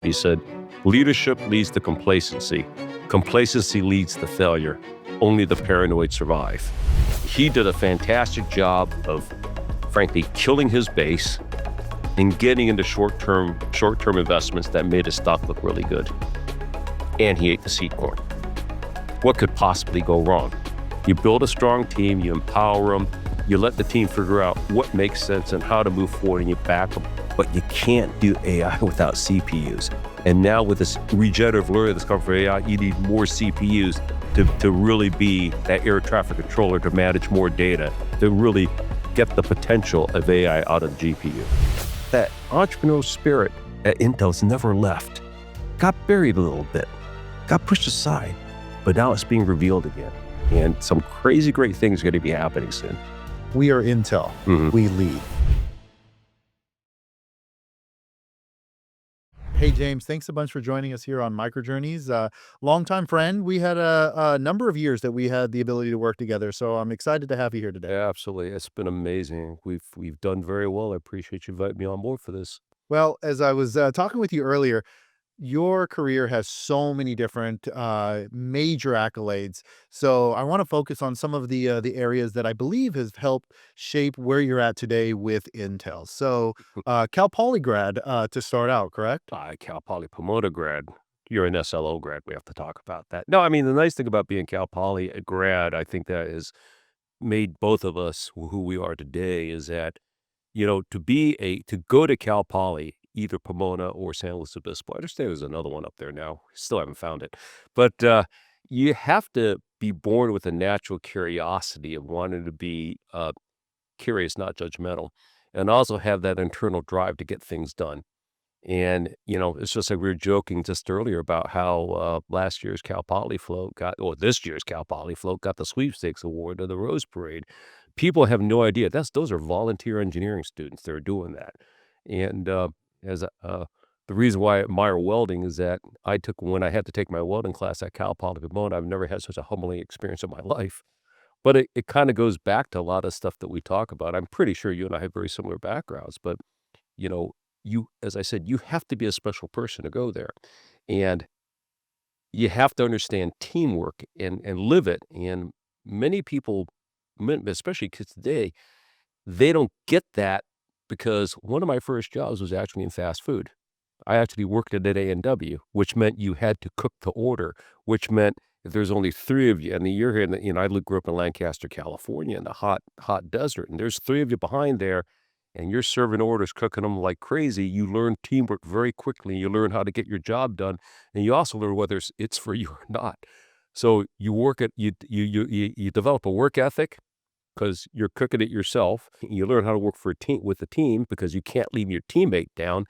He said, leadership leads to complacency. Complacency leads to failure. Only the paranoid survive. He did a fantastic job of, frankly, killing his base and getting into short-term investments that made his stock look really good. And he ate the seed corn. What could possibly go wrong? You build a strong team, you empower them, you let the team figure out what makes sense and how to move forward, and you back them. But you can't do AI without CPUs. And now with this regenerative learning that's come from AI, you need more CPUs to really be that air traffic controller, to manage more data, to really get the potential of AI out of the GPU. That entrepreneurial spirit at Intel's never left. Got buried a little bit, got pushed aside, but now it's being revealed again. And some crazy great things are going to be happening soon. We are Intel. We lead. Hey, James, thanks a bunch for joining us here on Microjourneys. Longtime friend. We had a number of years that we had the ability to work together, so I'm excited to have you here today. Yeah, absolutely. It's been amazing. We've done very well. I appreciate you inviting me on board for this. Well, as I was talking with you earlier, your career has so many different major accolades. So I want to focus on some of the areas that I believe has helped shape where you're at today with Intel. So Cal Poly grad to start out, correct? Cal Poly Pomona grad. You're an SLO grad. We have to talk about that. No, I mean, the nice thing about being Cal Poly a grad, I think that has made both of us who we are today, is that, to go to Cal Poly, either Pomona or San Luis Obispo. I understand there's another one up there now. Still haven't found it. But you have to be born with a natural curiosity of wanting to be curious, not judgmental, and also have that internal drive to get things done. And, it's just like we were joking just earlier about how this year's Cal Poly float got the sweepstakes award of the Rose Parade. People have no idea. Those are volunteer engineering students that are doing that. And as the reason why I admire welding is that when I had to take my welding class at Cal Poly Pomona, I've never had such a humbling experience in my life. But it kind of goes back to a lot of stuff that we talk about. I'm pretty sure you and I have very similar backgrounds, but you know, as I said, you have to be a special person to go there. And you have to understand teamwork and live it. And many people, especially kids today, they don't get that, because one of my first jobs was actually in fast food. I actually worked at A&W, which meant you had to cook to order, which meant if there's only three of you, and you're here, I grew up in Lancaster, California, in the hot desert, and there's three of you behind there, and you're serving orders, cooking them like crazy. You learn teamwork very quickly. You learn how to get your job done, and you also learn whether it's for you or not. So you develop a work ethic, because you're cooking it yourself. You learn how to work with a team, because you can't leave your teammate down.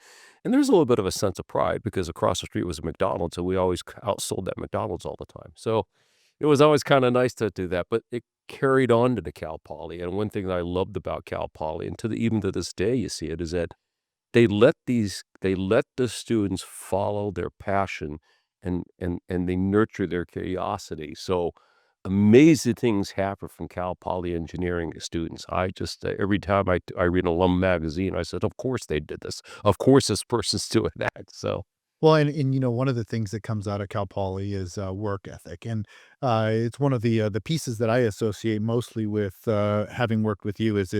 And there's a little bit of a sense of pride, because across the street was a McDonald's, and we always outsold that McDonald's all the time. So it was always kind of nice to do that, but it carried on to the Cal Poly. And one thing that I loved about Cal Poly, and even to this day you see it, is that they let the students follow their passion, and they nurture their curiosity. So amazing things happen from Cal Poly engineering students. I just, every time I read an alum magazine, I said, of course they did this. Of course this person's doing that. So, Well, and one of the things that comes out of Cal Poly is work ethic, and it's one of the pieces that I associate mostly with having worked with you is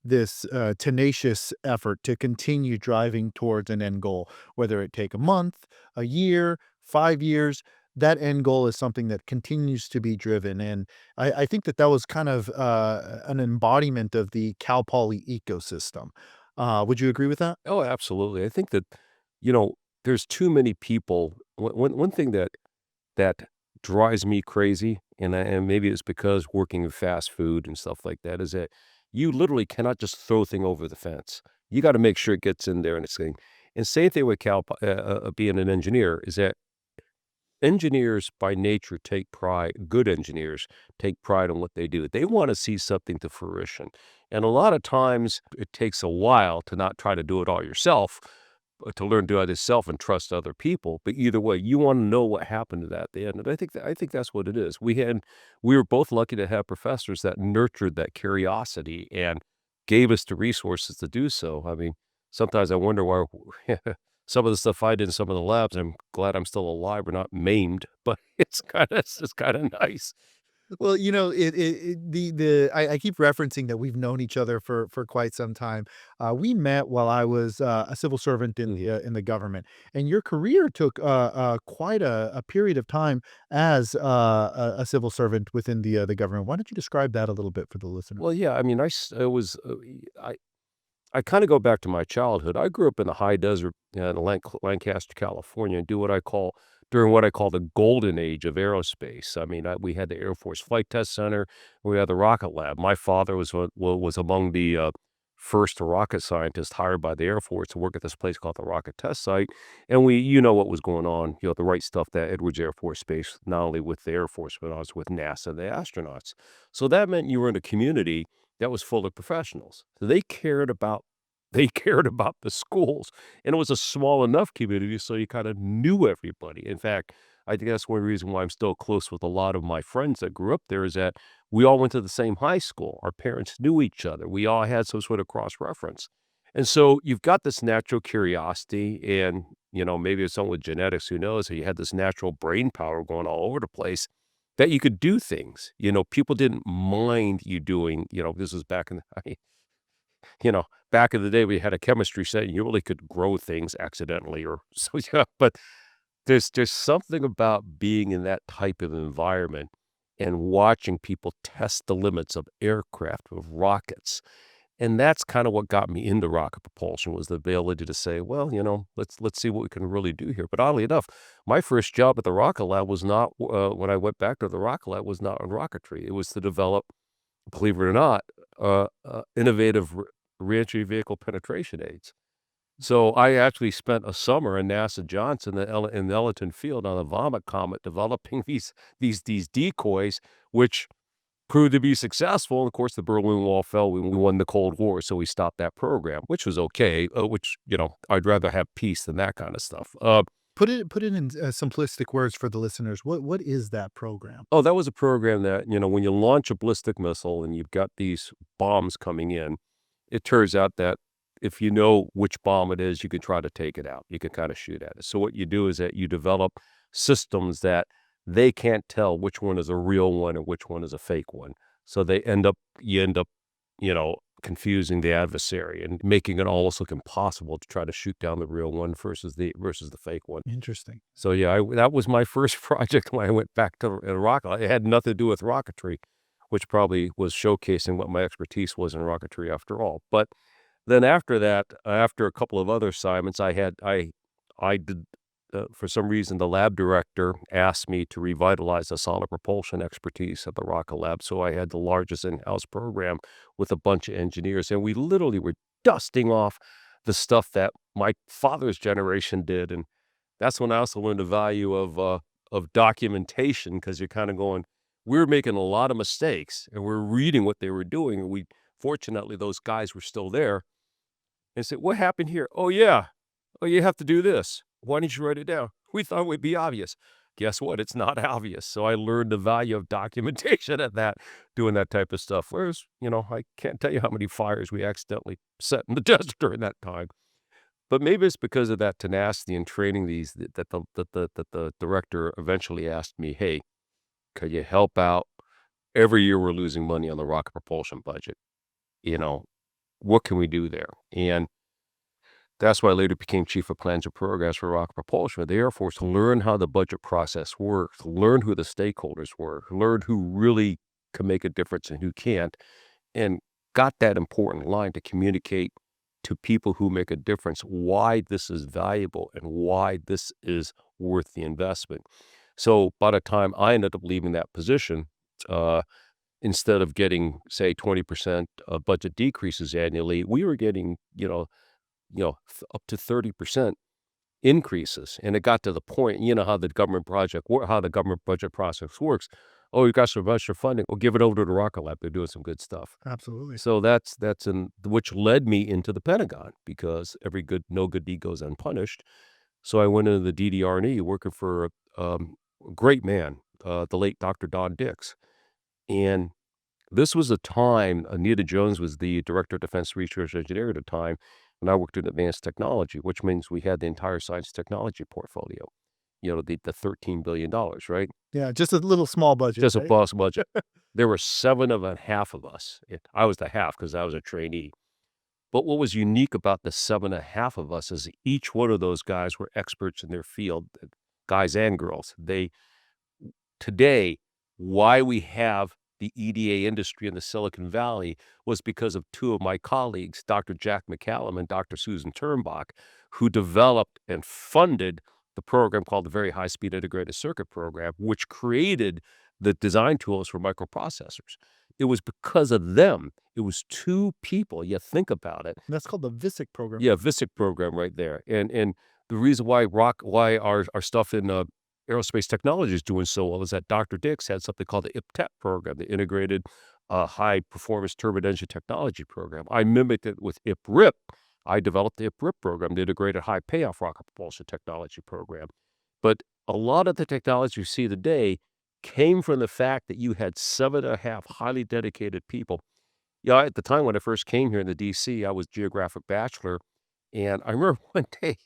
this tenacious effort to continue driving towards an end goal, whether it take a month, a year, 5 years. That end goal is something that continues to be driven, and I think that was kind of an embodiment of the Cal Poly ecosystem. Would you agree with that? oh, absolutely. I think that, you know, there's too many people. One thing that drives me crazy, and maybe it's because working in fast food and stuff like that, is that you literally cannot just throw a thing over the fence. You got to make sure it gets in there and it's thing. And same thing with being an engineer, is that engineers by nature take pride. Good engineers take pride in what they do. They want to see something to fruition. And a lot of times it takes a while to not try to do it all yourself, but to learn to do it yourself and trust other people. But either way, you want to know what happened to that at the end. And I think that's what it is. We were both lucky to have professors that nurtured that curiosity and gave us the resources to do so. I mean, sometimes I wonder why some of the stuff I did in some of the labs, I'm glad I'm still alive or not maimed, but it's kinda nice. Well, I keep referencing that we've known each other for quite some time. We met while I was a civil servant in the government, and your career took quite a period of time as a civil servant within the government. Why don't you describe that a little bit for the listener? Well, yeah, I mean, I was, I kinda go back to my childhood. I grew up in the high desert in Lancaster, California, and do what I call during what I call the golden age of aerospace. I mean, we had the Air Force Flight Test Center, we had the rocket lab. My father was among the, first rocket scientists hired by the Air Force to work at this place called the Rocket Test Site, and what was going on, the right stuff that Edwards Air Force Base, not only with the Air Force, but also with NASA, the astronauts. So that meant you were in a community that was full of professionals. So they cared about the schools, and it was a small enough community so you kinda knew everybody. In fact, I think that's one reason why I'm still close with a lot of my friends that grew up there is that we all went to the same high school. Our parents knew each other. We all had some sort of cross reference. And so you've got this natural curiosity and, maybe it's something with genetics, who knows? So you had this natural brain power going all over the place that you could do things. People didn't mind you doing, this was back in the you know, back in the day we had a chemistry set and you really could grow things accidentally or so yeah, but there's something about being in that type of environment and watching people test the limits of aircraft, of rockets, and that's kinda what got me into rocket propulsion was the ability to say, "Well, let's see what we can really do here." But oddly enough, my first job at the rocket lab was not, when I went back to the rocket lab, was not in rocketry. It was to develop, believe it or not, innovative reentry vehicle penetration aids. So I actually spent a summer in NASA Johnson in the Ellerton Field on a Vomit Comet developing these decoys, which proved to be successful. And of course, the Berlin Wall fell when we won the Cold War, so we stopped that program, which was okay. Which I'd rather have peace than that kind of stuff. Put it in simplistic words for the listeners. What is that program? Oh, that was a program that when you launch a ballistic missile and you've got these bombs coming in, it turns out that if you know which bomb it is, you can try to take it out. You can kind of shoot at it. So what you do is that you develop systems that they can't tell which one is a real one and which one is a fake one. So you end up, confusing the adversary and making it almost look impossible to try to shoot down the real one versus the fake one. Interesting. So yeah, that was my first project when I went back to rocket. It had nothing to do with rocketry, which probably was showcasing what my expertise was in rocketry after all. But then after that, after a couple of other assignments, I did, for some reason, the lab director asked me to revitalize the solid propulsion expertise at the Rocket Lab. So I had the largest in-house program with a bunch of engineers, and we literally were dusting off the stuff that my father's generation did. And that's when I also learned the value of documentation because you're kind of going, we're making a lot of mistakes and we're reading what they were doing. And fortunately, those guys were still there and said, "What happened here?" "Oh, yeah. Oh, you have to do this. Why didn't you write it down?" "We thought it would be obvious." Guess what? It's not obvious. So I learned the value of documentation at that, doing that type of stuff. Whereas, I can't tell you how many fires we accidentally set in the desert during that time. But maybe it's because of that tenacity and training that the director eventually asked me, "Hey, could you help out? Every year we're losing money on the rocket propulsion budget. You know, what can we do there?" And that's why I later became chief of plans and programs for rocket propulsion at the Air Force to learn how the budget process works, learn who the stakeholders were, learn who really can make a difference and who can't, and got that important line to communicate to people who make a difference why this is valuable and why this is worth the investment. So by the time I ended up leaving that position, uh, instead of getting, say, 20% budget decreases annually, we were getting, up to 30% increases. And it got to the point, how the government budget process works. Oh, you got some extra funding. Well, give it over to the Rocket Lab. They're doing some good stuff. Absolutely. So which led me into the Pentagon because no good deed goes unpunished. So I went into the DDR&E working for a great man, the late Dr. Don Dix. And this was a time Anita Jones was the director of defense research engineer at the time. and I worked in advanced technology, which means we had the entire science technology portfolio, the $13 billion, right? Yeah, just a little small budget, Just a right? boss budget. There were 7 of a half of us. I was the half because I was a trainee. But what was unique about the 7 and a half of us is each one of those guys were experts in their field, guys and girls. Today, why we have the EDA industry in the Silicon Valley was because of 2 of my colleagues, Dr. Jack McCallum and Dr. Susan Turnbach, who developed and funded the program called the Very High Speed Integrated Circuit Program, which created the design tools for microprocessors. It was because of them. It was 2 people. You think about it. That's called the VISIC program. Yeah, VISIC program right there, and the reason why our stuff in, aerospace technology is doing so well is that Dr. Dix had something called the IPTEP program, the Integrated, High Performance Turbine Engine Technology program. I mimicked it with IPRIP. I developed the IPRIP program, the Integrated High Payoff Rocket Propulsion Technology program, but a lot of the technology you see today came from the fact that you had 7 and a half highly dedicated people. Yeah, at the time when I first came here in the DC, I was geographic bachelor, and I remember one day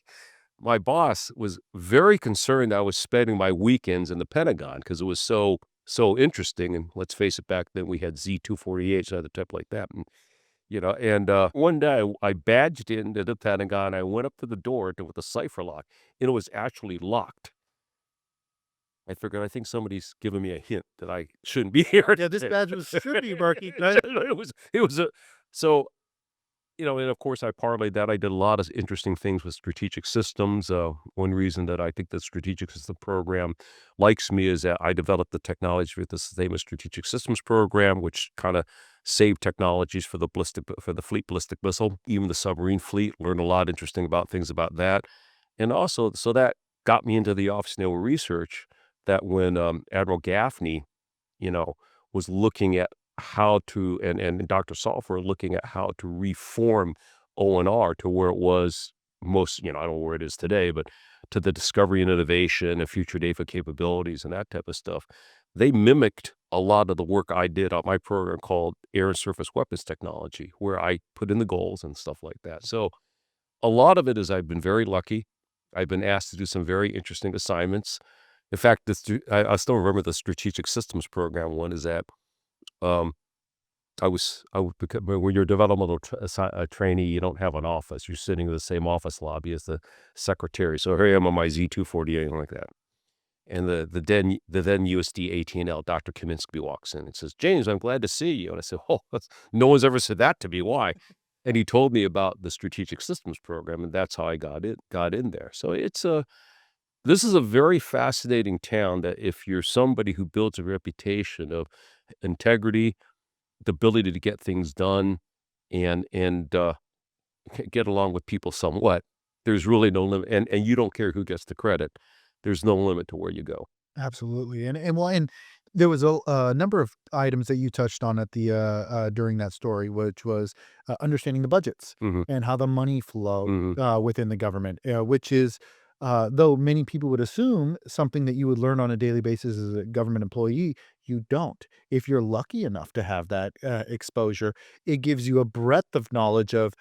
my boss was very concerned I was spending my weekends in the Pentagon because it was so interesting. And let's face it, back then we had Z-248s and other type like that. And one day I badged into the Pentagon. I went up to the door with a cipher lock, and it was actually locked. I figured I think somebody's giving me a hint that I shouldn't be here Yeah, this today. badge was should be marking, right? It was a so and of course, I parlayed that. I did a lot of interesting things with strategic systems. One reason that I think the strategic system program likes me is that I developed the technology for the famous strategic systems program, which kind of saved technologies for the fleet ballistic missile, even the submarine fleet. Learned a lot interesting about things about that, and also so that got me into the Office of Naval Research. That when Admiral Gaffney you know, was looking at how to and Dr. Salfer were looking at how to reform O&R to where it was I don't know where it is today, but to the discovery and innovation and future data capabilities and that type of stuff. They mimicked a lot of the work I did on my program called Air and Surface Weapons Technology, where I put in the goals and stuff like that. So a lot of it is I've been very lucky. I've been asked to do some very interesting assignments. In fact, I still remember the strategic systems program one is that um, I would become, when you're a developmental trainee, you don't have an office. You're sitting in the same office lobby as the secretary. So here I am on my Z-248 like that. And the then USD AT&L, Dr. Kaminsky walks in and says, "James, I'm glad to see you." And I said, "Oh, no one's ever said that to me. Why?" And he told me about the strategic systems program, and that's how I got in there. So this is a very fascinating town that if you're somebody who builds a reputation of integrity, the ability to get things done, and get along with people somewhat, there's really no limit, and you don't care who gets the credit. There's no limit to where you go. Absolutely, and there was a number of items that you touched on at the, during that story, which was, understanding the budgets Mhm, and how the money flow, mhm. within the government, which is, though many people would assume something that you would learn on a daily basis as a government employee, you don't. If you're lucky enough to have that, exposure, it gives you a breadth of knowledge of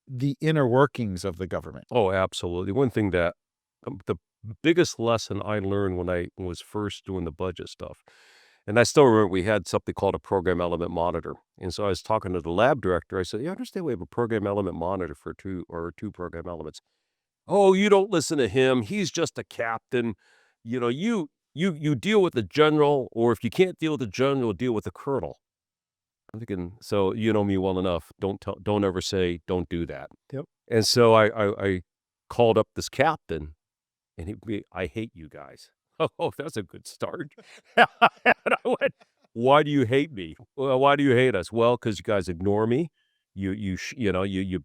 the inner workings of the government. Oh, absolutely. One thing that the biggest lesson I learned when I was first doing the budget stuff, and I still remember we had something called a program element monitor. And so I was talking to the lab director. I said, "You understand we have a program element monitor for two program elements." "Oh, you don't listen to him. He's just a captain. You deal with the general, or if you can't deal with the general, deal with the colonel." I'm thinking, so you know me well enough. Don't ever say, "Don't do that." Yep. And so I called up this captain, and "I hate you guys." "Oh, that's a good start." And I went, "Why do you hate me?" "Well, why do you hate us?" "Well, because you guys ignore me. You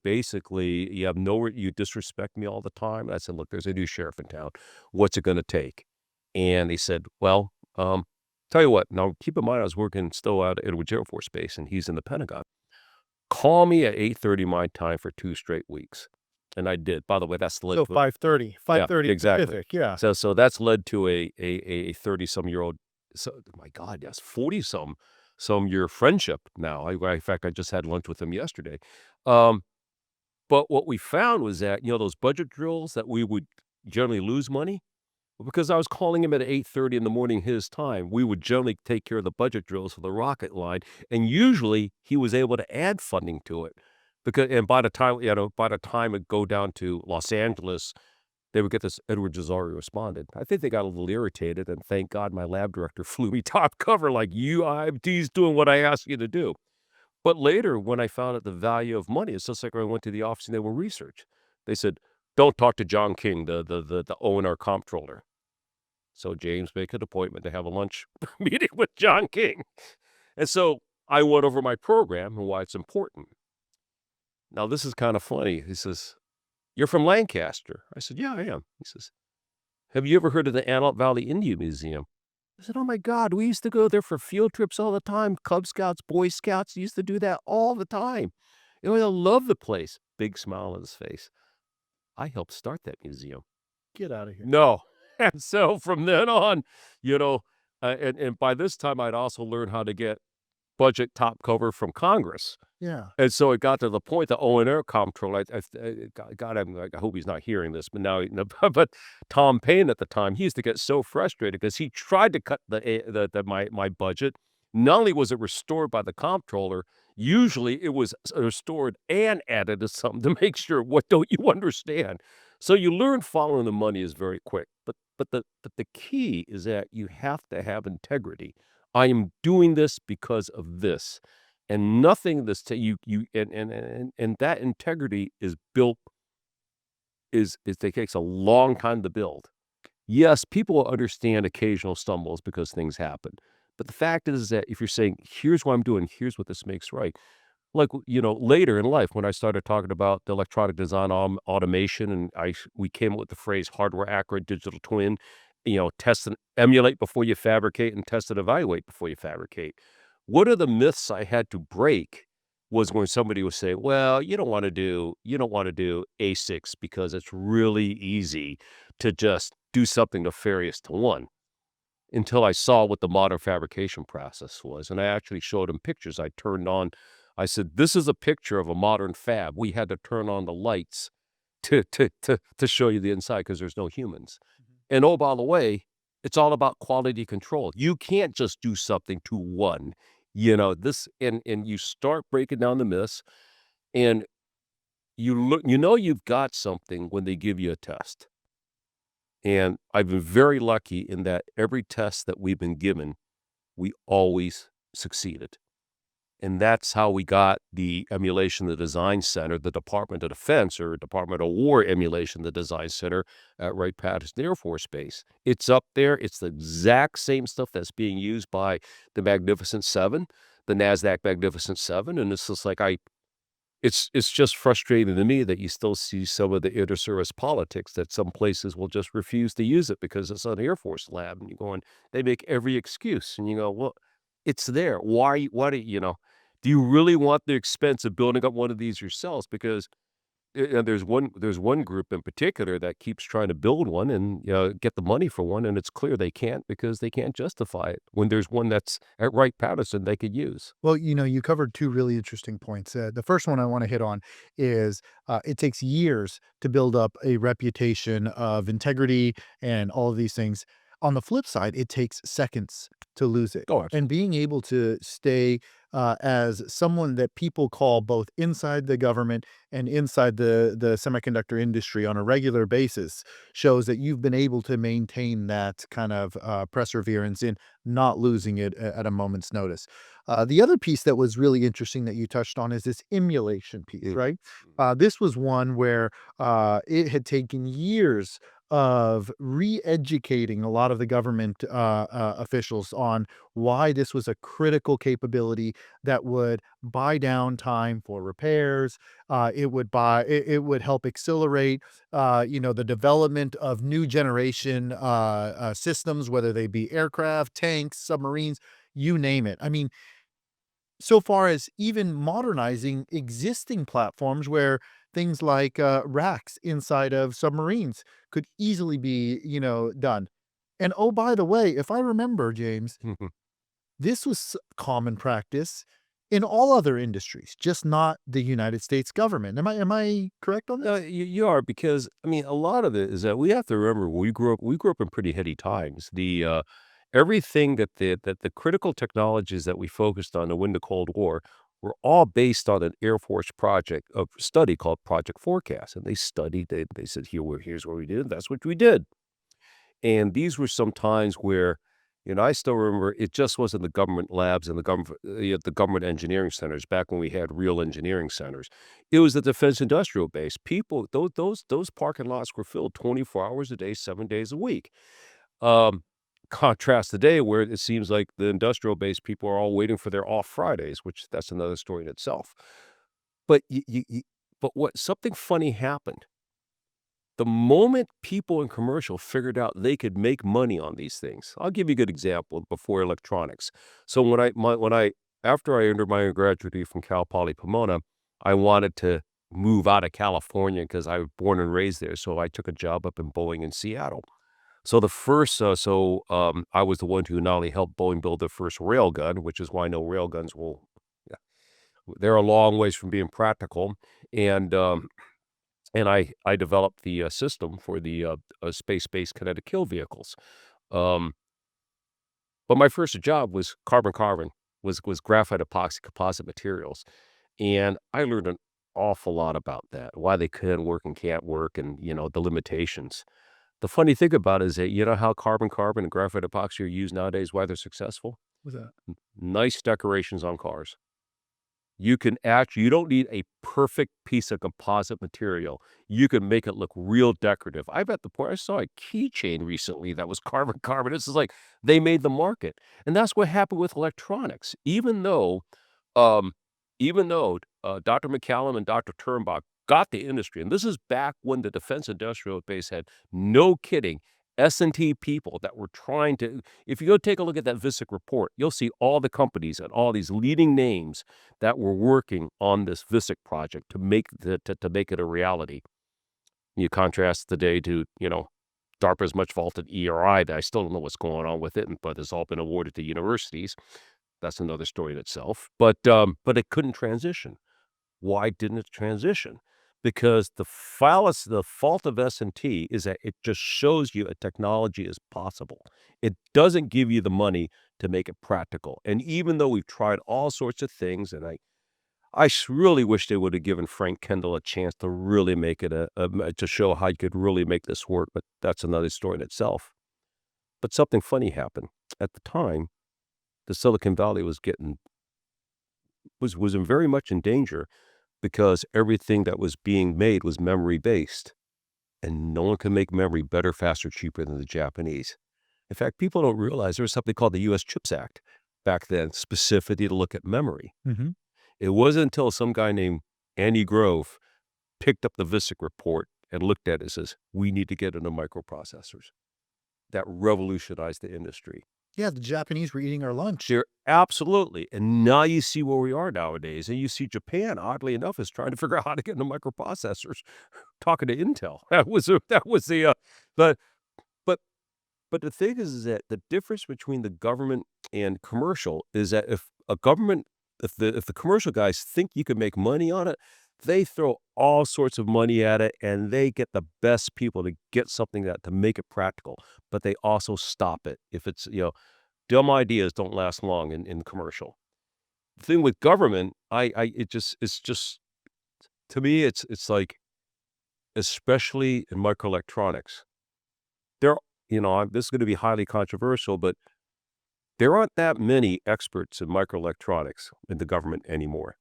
basically, you have no you disrespect me all the time." And I said, "Look, there's a new sheriff in town. What's it gonna take?" And he said, "Well, tell you what, now keep in mind I was working still out at Edwards Air Force Base, and he's in the Pentagon. Call me at 8:30 my time for 2 straight weeks." And I did. By the way, that's led So to 5:30, yeah, 5:30 exactly. Pacific, yeah. So that's led to a 30-some-year-old, so my god, yes, 40-some year friendship now. In fact, I just had lunch with him yesterday. Um, But what we found was that, those budget drills that we would generally lose money, well, because I was calling him at 8:30 in the morning his time, we would generally take care of the budget drills for the rocket line, and usually he was able to add funding to it, because and by the time it go down to Los Angeles, they would get this Edward Jazari responded. I think they got a little irritated, and thank God my lab director flew me top cover like, he's doing what I asked you to do." But later, when I found out the value of money, it's just like when I went to the office and they were research. They said, "Don't talk to John King, the O&R comptroller." So James make an appointment to have a lunch meeting with John King. And so I went over my program and why it's important. Now, this is kind of funny. He says, "You're from Lancaster." I said, "Yeah, I am." He says, "Have you ever heard of the Antelope Valley Indian Museum?" I said, "Oh my God, we used to go there for field trips all the time. Cub Scouts, Boy Scouts used to do that all the time. I love the place." Big smile on his face. I helped start that museum. Get out of here. No. And so from then on, you know, and by this time, I'd also learned how to get budget top cover from Congress. Yeah. And so it got to the point that O&R comptroller, God, I hope he's not hearing this, but now, but Tom Paine at the time, he used to get so frustrated because he tried to cut my budget. Not only was it restored by the comptroller, usually it was restored and added to something to make sure, what don't you understand? So you learn following the money is very quick, but the key is that you have to have integrity. I am doing this because of this. And nothing this ta you and that integrity is built is it takes a long time to build. Yes, people will understand occasional stumbles because things happen. But the fact is that if you're saying, "Here's what I'm doing, here's what this makes right," like, later in life when I started talking about the electronic design automation, and we came up with the phrase hardware accurate digital twin, test and emulate before you fabricate and test and evaluate before you fabricate. One of the myths I had to break was when somebody would say, "Well, you don't want to do ASICs because it's really easy to just do something nefarious to one." Until I saw what the modern fabrication process was, and I actually showed him pictures I turned on. I said, "This is a picture of a modern fab. We had to turn on the lights to show you the inside because there's no humans. Mhm. And, oh, by the way, it's all about quality control. You can't just do something to one, this." And you start breaking down the myths, and you've got something when they give you a test. And I've been very lucky in that every test that we've been given, we always succeeded. And that's how we got the emulation, the design center, the Department of Defense or Department of War emulation, the design center at Wright-Patterson Air Force Base. It's up there. It's the exact same stuff that's being used by the Magnificent Seven, the NASDAQ Magnificent Seven. And it's just like it's just frustrating to me that you still see some of the inter-service politics that some places will just refuse to use it because it's an Air Force lab, and you're going, they make every excuse, and you go, "Well, it's there. Why do you really want the expense of building up one of these yourselves?" Because and there's one group in particular that keeps trying to build one and, get the money for one, and it's clear they can't because they can't justify it when there's one that's at Wright-Patterson they could use. Well, you covered two really interesting points. The first one I want to hit on is it takes years to build up a reputation of integrity and all of these things. On the flip side, it takes seconds to lose it. Oh, And absolutely. being able to stay as someone that people call both inside the government and inside the semiconductor industry on a regular basis shows that you've been able to maintain that kind of perseverance in not losing it at a moment's notice. The other piece that was really interesting that you touched on is this emulation piece, Mm, right? mm. This was one where it had taken years of re-educating a lot of the government officials on why this was a critical capability that would buy down time for repairs. It would help accelerate, the development of new generation systems, whether they be aircraft, tanks, submarines, you name it. I mean, so far as even modernizing existing platforms where things like racks inside of submarines could easily be, done. And oh, by the way, if I remember, James, this was common practice in all other industries, just not the United States government. Am I correct on No, this? you are because, I mean, a lot of it is that we have to remember we grew up in pretty heady times. Everything that the critical technologies that we focused on to win the Cold War were all based on an Air Force project of study called Project Forecast, and they studied, they said, here's what we did, that's what we did." And these were some times where, I still remember it just wasn't the government labs and the government engineering centers back when we had real engineering centers. It was the defense industrial base. People, those parking lots were filled 24 hours a day, 7 days a week. Um, Contrast today where it seems like the industrial base people are all waiting for their off Fridays, which that's another story in itself. But but what something funny happened the moment people in commercial figured out they could make money on these things. I'll give you a good example before electronics. So when I after I earned my undergraduate degree from Cal Poly Pomona, I wanted to move out of California because I was born and raised there. So I took a job up in Boeing in Seattle. So I was the one who not only helped Boeing build the first railgun, which is why no railguns will, yeah, they're a long ways from being practical. And I developed the, system for the, space-based kinetic kill vehicles. Um, but my first job was carbon-carbon, was graphite epoxy composite materials, and I learned an awful lot about that, why they can work and can't work and, the limitations. The funny thing about it is that you know how carbon-carbon and graphite epoxy are used nowadays, why they're successful? What's that? Nice decorations on cars. You don't need a perfect piece of composite material. You can make it look real decorative. I'm at the point I saw a keychain recently that was carbon carbon. This is like they made the market. And that's what happened with electronics. Um, Dr. McCallum and Dr. Turnbach got the industry, and this is back when the defense industrial base had no kidding S&T people that were trying to if you go take a look at that VISIC report, you'll see all the companies and all these leading names that were working on this VISIC project to make it a reality. You contrast the day to, DARPA's much vaunted ERI that I still don't know what's going on with it, but it's all been awarded to universities. That's another story in itself. But it couldn't transition. Why didn't it transition? Because the fault of S&T is that it just shows you a technology is possible. It doesn't give you the money to make it practical. And even though we've tried all sorts of things, and really wish they would have given Frank Kendall a chance to really make it to show how you could really make this work, but that's another story in itself. But something funny happened. At the time, the Silicon Valley was in very much in danger because everything that was being made was memory based, and no one can make memory better, faster, cheaper than the Japanese. In fact, people don't realize there was something called the US CHIPS Act back then, specifically to look at memory. Mhm. It wasn't until some guy named Andy Grove picked up the VISIC report and looked at it and says, "We need to get into microprocessors." That revolutionized the industry. Yeah, the Japanese were eating our lunch. They're absolutely, and now you see where we are nowadays, and you see Japan, oddly enough, is trying to figure out how to get into microprocessors, talking to Intel. But but but the thing is that the difference between the government and commercial is that if the commercial guys think you can make money on it, they throw all sorts of money at it, and they get the best people to get something that to make it practical, but they also stop it if it's, dumb ideas don't last long in commercial. The thing with government, it's just to me, it's like, especially in microelectronics, there this is gonna be highly controversial, but there aren't that many experts in microelectronics in the government anymore.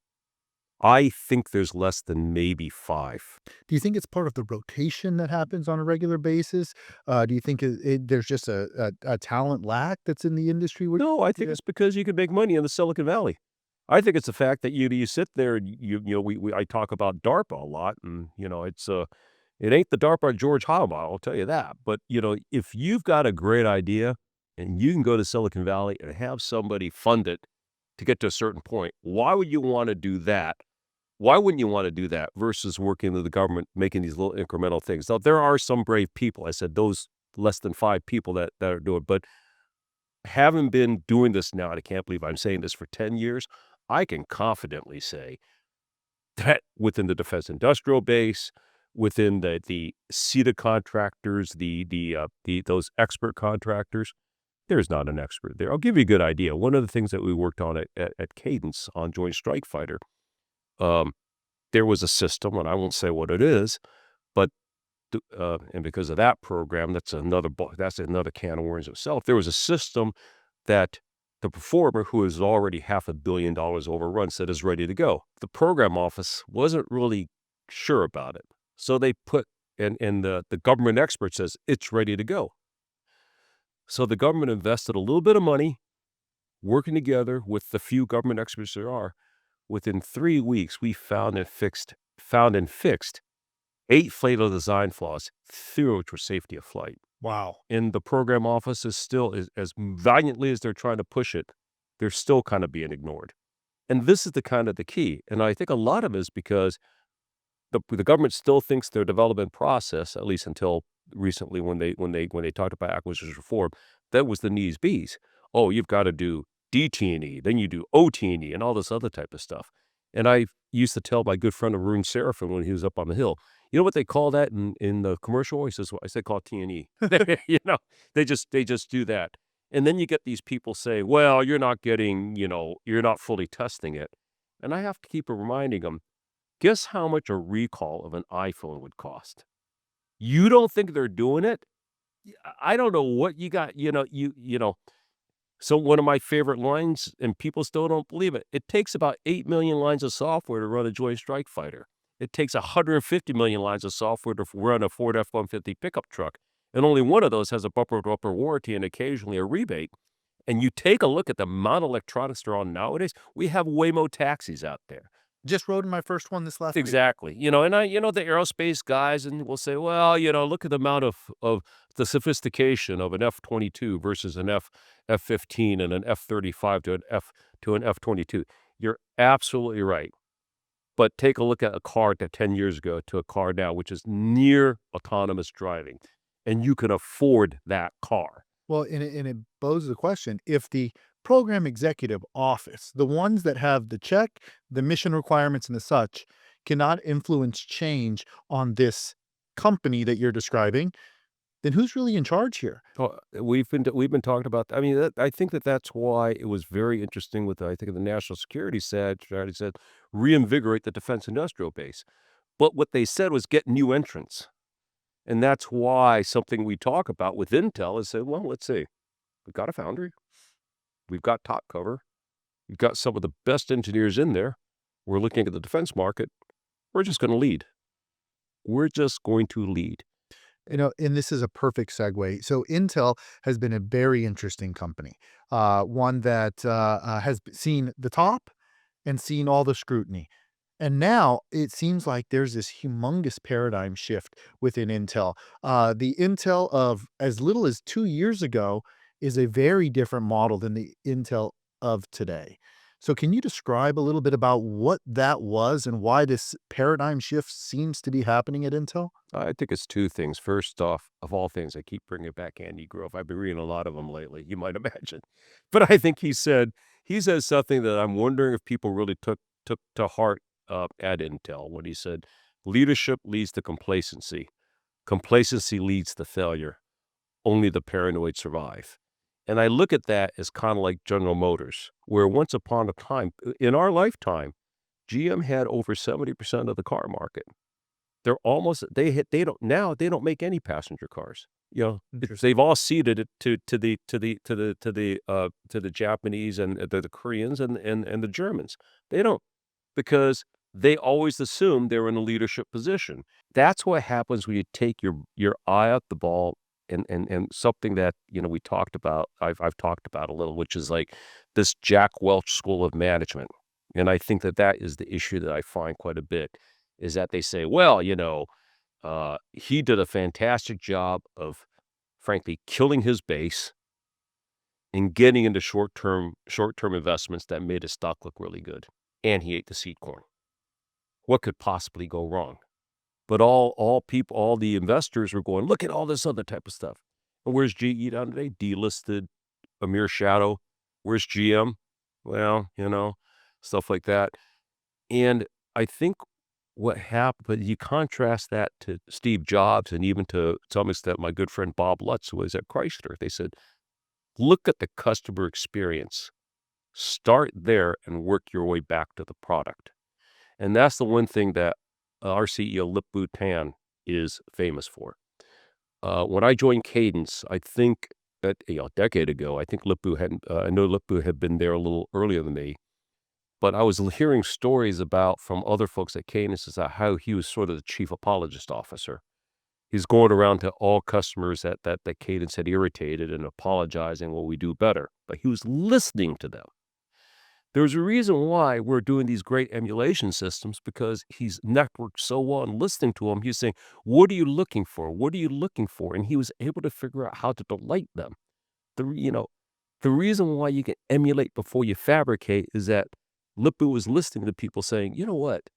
I think there's less than maybe 5. Do you think it's part of the rotation that happens on a regular basis? Do you think there's just a talent lack that's in the industry? No, I think Yeah. it's because you can make money in the Silicon Valley. I think it's the fact that you sit there and we I talk about DARPA a lot, and, it ain't the DARPA George Hama, I'll tell you that. But, if you've got a great idea and you can go to Silicon Valley and have somebody fund it to get to a certain point, why would you wanna do that? Why wouldn't you wanna do that versus working with the government, making these little incremental things? Now, there are some brave people. I said those less than 5 people that are doing, but having been doing this now, and I can't believe I'm saying this, for 10 years, I can confidently say that within the defense industrial base, within the CETA contractors, the those expert contractors, there's not an expert there. I'll give you a good idea. One of the things that we worked on at Cadence on Joint Strike Fighter, um, there was a system, and I won't say what it is, but and because of that program, that's another can of worms itself. There was a system that the performer, who is already $500 million overrun, said is ready to go. The program office wasn't really sure about it, so they put and the government expert says it's ready to go. So the government invested a little bit of money working together with the few government experts there are. Within 3 weeks, we found and fixed 8 fatal design flaws, 3 of which were safety of flight. Wow. And the program office is still as valiantly as they're trying to push it, they're still kinda being ignored. And this is the key, and I think a lot of it is because the government still thinks their development process, at least until recently when they talked about acquisition reform, that was the knees bees. Oh, you've gotta do DT&E, then you do OT&E and all this other type of stuff. And I used to tell my good friend Arun Seraphin when he was up on the Hill, "You know what they call that in the commercial?" He says, "What?" I said, "Call it T&E." You know, they just do that. And then you get these people say, "Well, you're not getting, you're not fully testing it." And I have to keep reminding them. Guess how much a recall of an iPhone would cost? You don't think they're doing it? I don't know what you got, so one of my favorite lines, and people still don't believe it, it takes about 8 million lines of software to run a Joint Strike Fighter. It takes 150 million lines of software to run a Ford F-150 pickup truck, and only one of those has a bumper-to-bumper warranty and occasionally a rebate. And you take a look at the amount of electronics there are on nowadays, we have Waymo taxis out there. Just rode in my first one this last week. Exactly. The aerospace guys and will say, "Well, look at the amount of the sophistication of an F-22 versus an F-15 and an F-35 to an F-22." You're absolutely right. But take a look at a car that 10 years ago to a car now, which is near autonomous driving, and you can afford that car. Well, and it poses the question, if the program executive office, the ones that have the check, the mission requirements and the such, cannot influence change on this company that you're describing, then who's really in charge here? Oh, we've been talking about I mean, I think that's why it was very interesting with, I think, the national security strategy said, "Reinvigorate the defense industrial base." But what they said was get new entrants, and that's why something we talk about with Intel is say, "Well, let's see. We've got a foundry. We've got top cover. We've got some of the best engineers in there. We're looking at the defense market. We're just gonna lead. We're just going to lead." And this is a perfect segue. So Intel has been a very interesting company, one that has seen the top and seen all the scrutiny. And now it seems like there's this humongous paradigm shift within Intel. The Intel of as little as 2 years ago is a very different model than the Intel of today. So, can you describe a little bit about what that was and why this paradigm shift seems to be happening at Intel? I think it's 2 things. First off, of all things, I keep bringing back Andy Grove. I've been reading a lot of them lately, you might imagine. But I think he says something that I'm wondering if people really took to heart, at Intel when he said, "Leadership leads to complacency. Complacency leads to failure. Only the paranoid survive." And I look at that as kinda like General Motors, where once upon a time, in our lifetime, GM had over 70% of the car market. They don't make any passenger cars. They've Interesting. all ceded it to the Japanese and the Koreans and the Germans. They don't, because they always assume they're in a leadership position. That's what happens when you take your eye off the ball, and something that, we talked about, I've talked about a little, which is like this Jack Welch school of management. And I think that is the issue that I find quite a bit, is that they say, "Well, he did a fantastic job of, frankly, killing his base and getting into short-term investments that made his stock look really good, and he ate the seed corn. What could possibly go wrong?" But all the investors were going, "Look at all this other type of stuff." And where's GE down today? Delisted, a mere shadow. Where's GM? Well, stuff like that. And I think what happened, you contrast that to Steve Jobs and even to some extent my good friend Bob Lutz, who was at Chrysler. They said, look at the customer experience. Start there and work your way back to the product. And that's the one thing that our CEO, Lip-Bu Tan, is famous for. When I joined Cadence, I think that, a decade ago, I think Lip-Bu hadn't, I know Lip-Bu had been there a little earlier than me, but I was hearing stories about from other folks at Cadence is that how he was sort of the chief apologist officer. He's going around to all customers that Cadence had irritated and apologizing, "Well, we do better." But he was listening to them. There's a reason why we're doing these great emulation systems because he's networked so well and listening to him, he's saying, "What are you looking for? What are you looking for?" And he was able to figure out how to delight them. The reason why you can emulate before you fabricate is that Lip-Bu was listening to people saying, "You know what?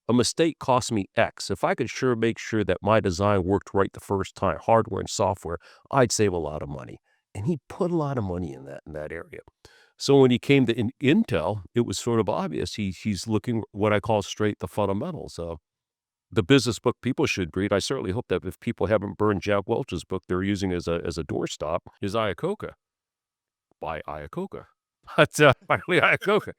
A mistake cost me X. If I could make sure that my design worked right the first time, hardware and software, I'd save a lot of money." And he put a lot of money in that area. So when he came to Intel, it was sort of obvious. He's looking what I call straight the fundamentals. The business book people should read. I certainly hope that if people haven't burned Jack Welch's book they're using as a doorstop, is Iacocca by Iacocca. But by Lee Iacocca.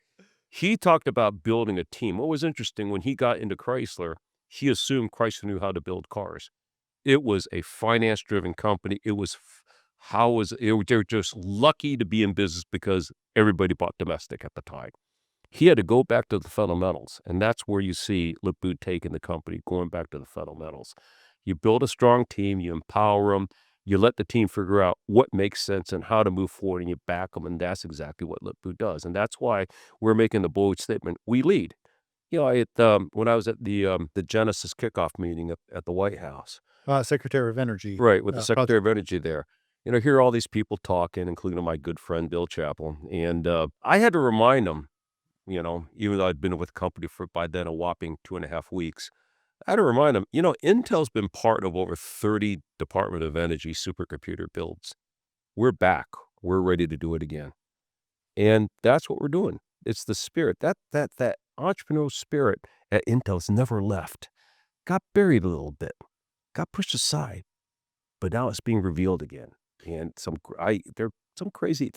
He talked about building a team. What was interesting, when he got into Chrysler, he assumed Chrysler knew how to build cars. It was a finance-driven company. It was f how was it They're just lucky to be in business because everybody bought domestic at the time. He had to go back to the fundamentals, and that's where you see Lip-Bu taking the company, going back to the fundamentals. You build a strong team, you empower them, you let the team figure out what makes sense and how to move forward, and you back them, and that's exactly what Lip-Bu does, and that's why we're making the bold statement, "We lead." When I was at the Genesis kickoff meeting at the White House, Secretary of Energy, right, with the Secretary project. of Energy there, hear all these people talking, including my good friend Bill Chappell, and, I had to remind them, even though I'd been with the company for by then a whopping 2.5 weeks, I had to remind them, Intel's been part of over 30 Department of Energy supercomputer builds. We're back. We're ready to do it again. And that's what we're doing. It's the spirit. That entrepreneurial spirit at Intel's never left. Got buried a little bit, got pushed aside, but now it's being revealed again. And some crazy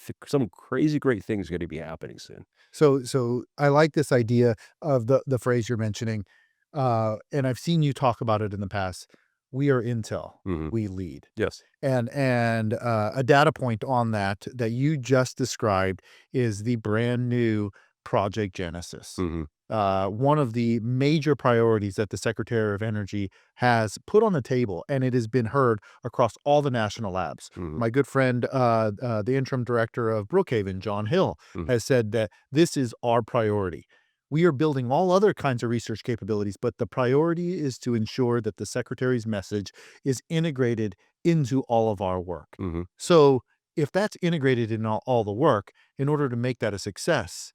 great things are going to be happening soon. So I like this idea of the phrase you're mentioning, and I've seen you talk about it in the past. We are Intel, Hmm. we lead. Yes. And a data point on that you just described is the brand new Project Genesis. Hmm. One of the major priorities that the Secretary of Energy has put on the table, and it has been heard across all the national labs. Hmm. My good friend, the interim director of Brookhaven, John Hill, Hmm. has said that this is our priority. We are building all other kinds of research capabilities, but the priority is to ensure that the Secretary's message is integrated into all of our work. Hmm. So, if that's integrated in all the work, in order to make that a success,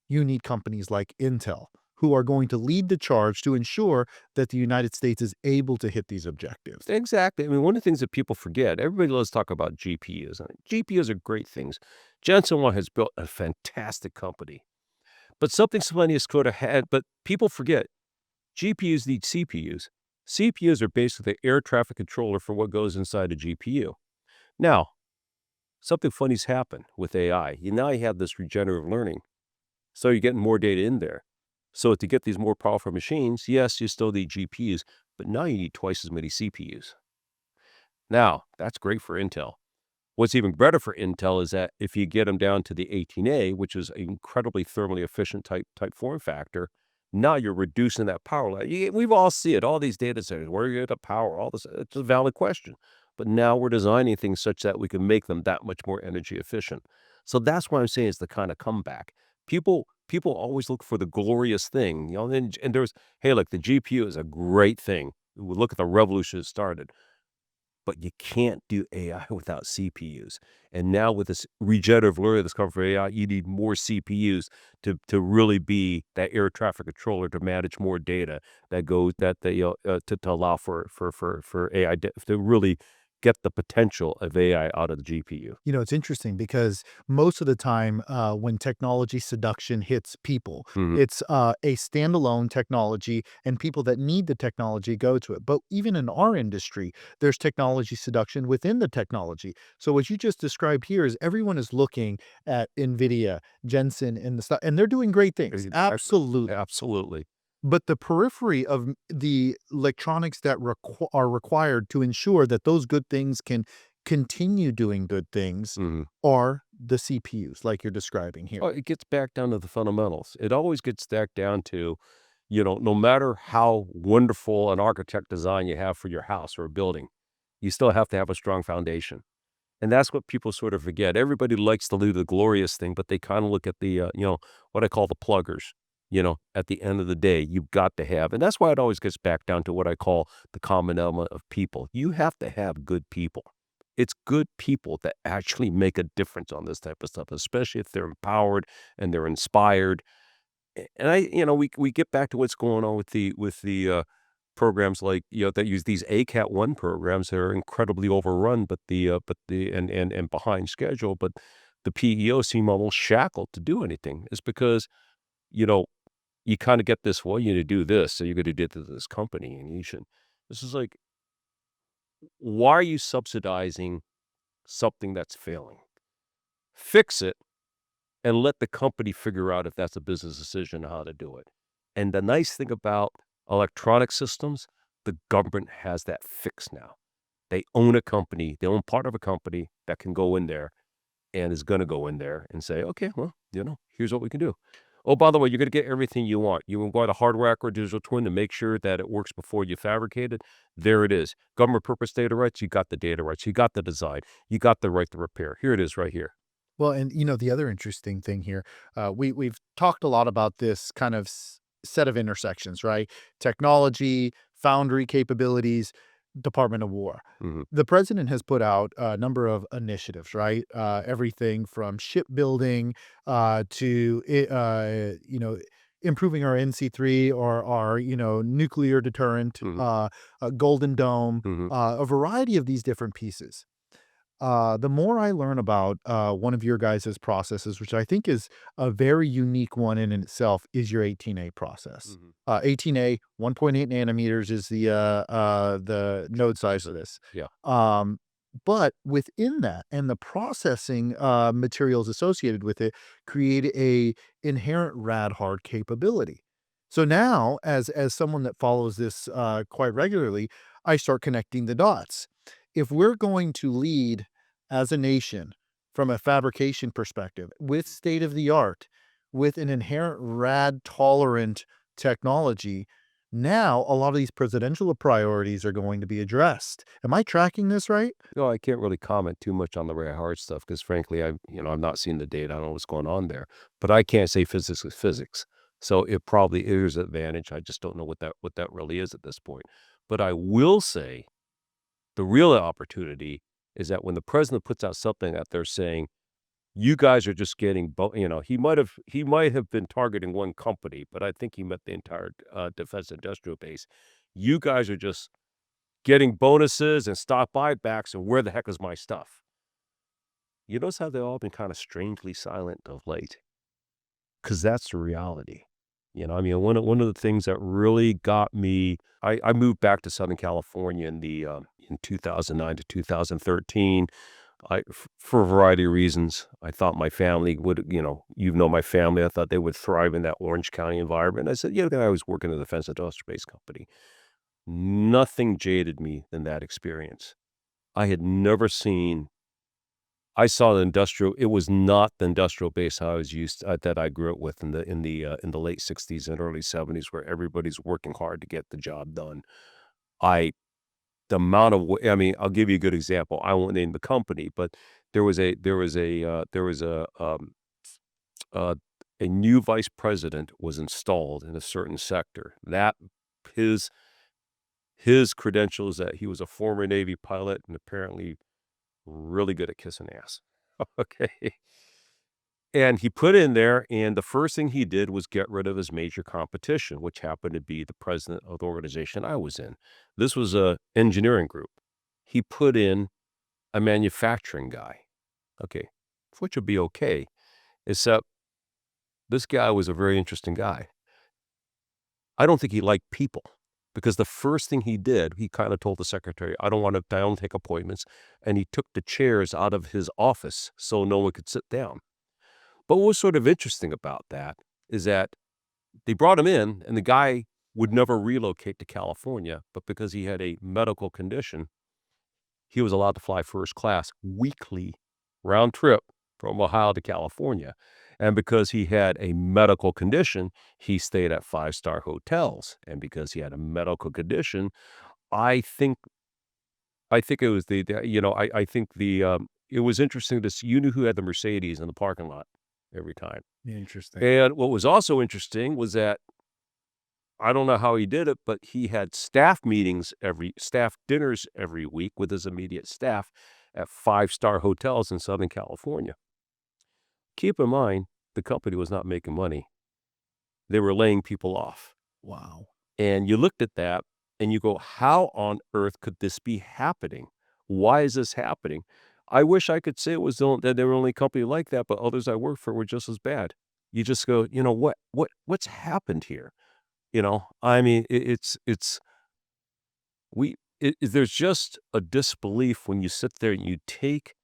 you need companies like Intel who are going to lead the charge to ensure that the United States is able to hit these objectives. Exactly. I mean, one of the things that people forget, everybody loves to talk about GPUs. And GPUs are great things. Jensen Huang has built a fantastic company. But something somebody has could have had, but people forget GPUs need CPUs. CPUs are basically the air traffic controller for what goes inside a GPU. Now, something funny's happened with AI. Now you have this regenerative learning. So you're getting more data in there. So to get these more powerful machines, yes, you still need GPUs, but now you need twice as many CPUs. Now, that's great for Intel. What's even better for Intel is that if you get them down to the 18A, which is an incredibly thermally efficient type form factor, now you're reducing that power lag. We've all see it, all these data centers, where you get the power, all this. It's a valid question. But now we're designing things such that we can make them that much more energy efficient. So that's what I'm saying is the kind of comeback. People always look for the glorious thing, and there's, hey, look, the GPU is a great thing. Look at the revolution it started, but you can't do AI without CPUs. And now with this regenerative learning that's coming from AI, you need more CPUs to really be that air traffic controller to manage more data that goes that they to allow for AI to really get the potential of AI out of the GPU. It's interesting because most of the time, when technology seduction hits people, Mhm. it's a standalone technology, and people that need the technology go to it. But even in our industry, there's technology seduction within the technology. So what you just described here is everyone is looking at NVIDIA, Jensen, and the stuff, and they're doing great things. Exactly. Absolutely. Absolutely. But the periphery of the electronics that are required to ensure that those good things can continue doing good things Mhm. are the CPUs, like you're describing Oh, here. it gets back down to the fundamentals. It always gets back down to, no matter how wonderful an architect design you have for your house or a building, you still have to have a strong foundation. And that's what people sort of forget. Everybody likes to do the glorious thing, but they kind of look at the, what I call the pluggers. At the end of the day, you've got to have, and that's why it always gets back down to what I call the common element of people. You have to have good people. It's good people that actually make a difference on this type of stuff, especially if they're empowered and they're inspired. And we get back to what's going on with the programs like, that use these ACAT 1 programs that are incredibly overrun, and behind schedule, but the PEO seem almost shackled to do anything. It's because, you know, you kinda get this, "Well, you need to do this, so you're gonna do it to this company, and you should." This is like, why are you subsidizing something that's failing? Fix it and let the company figure out if that's a business decision how to do it. And the nice thing about electronic systems, the government has that fixed now. They own a company, they own part of a company that can go in there and is gonna go in there and say, "Okay, well, here's what we can do. Oh, by the way, you're gonna get everything you want. You want a hardware or digital twin to make sure that it works before you fabricate it. There it is. Government purpose data rights, you got the data rights, you got the design, you got the right to repair. Here it is right here." Well, and the other interesting thing here, we've talked a lot about this kind of set of intersections, right? Technology, foundry capabilities, Department of War. Mhm, The president has put out a number of initiatives, right? Everything from shipbuilding to improving our NC3 or our nuclear deterrent, mhm, Golden Dome, mhm. a variety of these different pieces. The more I learn about, one of your guys' processes, which I think is a very unique one in itself, is your 18A process. Mhm. 18A, 1.8 nanometers is the node size of this. Yeah. Um, but within that and the processing, materials associated with it create a inherent rad hard capability. So now, as someone that follows this, quite regularly, I start connecting the dots. If we're going to lead as a nation from a fabrication perspective with state of the art, with an inherent rad tolerant technology, now a lot of these presidential priorities are going to be addressed. Am I tracking this right? No, I can't really comment too much on the rare hard stuff because frankly, I've not seen the data. I don't know what's going on there, but I can't say physics is physics. So it probably is an advantage. I just don't know what that really is at this point. But I will say the real opportunity is that when the president puts out something that they're saying, you guys are just getting, he might have been targeting one company, but I think he meant the entire defense industrial base. You guys are just getting bonuses and stock buybacks, and where the heck is my stuff? You notice how they've all been kind of strangely silent of late? Because that's the reality. I mean, one of the things that really got me, I moved back to Southern California in 2009 to 2013. For a variety of reasons, I thought my family would, my family, I thought they would thrive in that Orange County environment. I said, I was working in the defense industrial base company. Nothing jaded me than that experience. I had never seen I saw the industrial it was not the industrial base I was used that I grew up with in the late '60s and early '70s where everybody's working hard to get the job done. I the amount of wo I mean, I'll give you a good example. I won't name the company, but uh, a new vice president was installed in a certain sector. That his his credentials that he was a former Navy pilot and apparently really good at kissing ass. Okay. And he put in there, and the first thing he did was get rid of his major competition, which happened to be the president of the organization I was in. This was a engineering group. He put in a manufacturing guy. Okay, which would be okay, except this guy was a very interesting guy. I don't think he liked people because the first thing he did, he kinda told the secretary, I don't take appointments," and he took the chairs out of his office so no one could sit down. But what was sort of interesting about that is that they brought him in, and the guy would never relocate to California, but because he had a medical condition, he was allowed to fly first class weekly round trip from Ohio to California. And because he had a medical condition, he stayed at five-star hotels. And because he had a medical condition, I think I think it was I think it was interesting to see you knew who had the Mercedes in the parking lot every time. Interesting. And what was also interesting was that I don't know how he did it, but he had staff dinners every week with his immediate staff at five-star hotels in Southern California. Keep in mind, the company was not making money. They were laying people off. Wow. And you looked at that and you go, "How on earth could this be happening? Why is this happening?" I wish I could say that they were only a company like that, but others I worked for were just as bad. You just go, "You know, what's happened here?" I mean, it's there's just a disbelief when you sit there and you take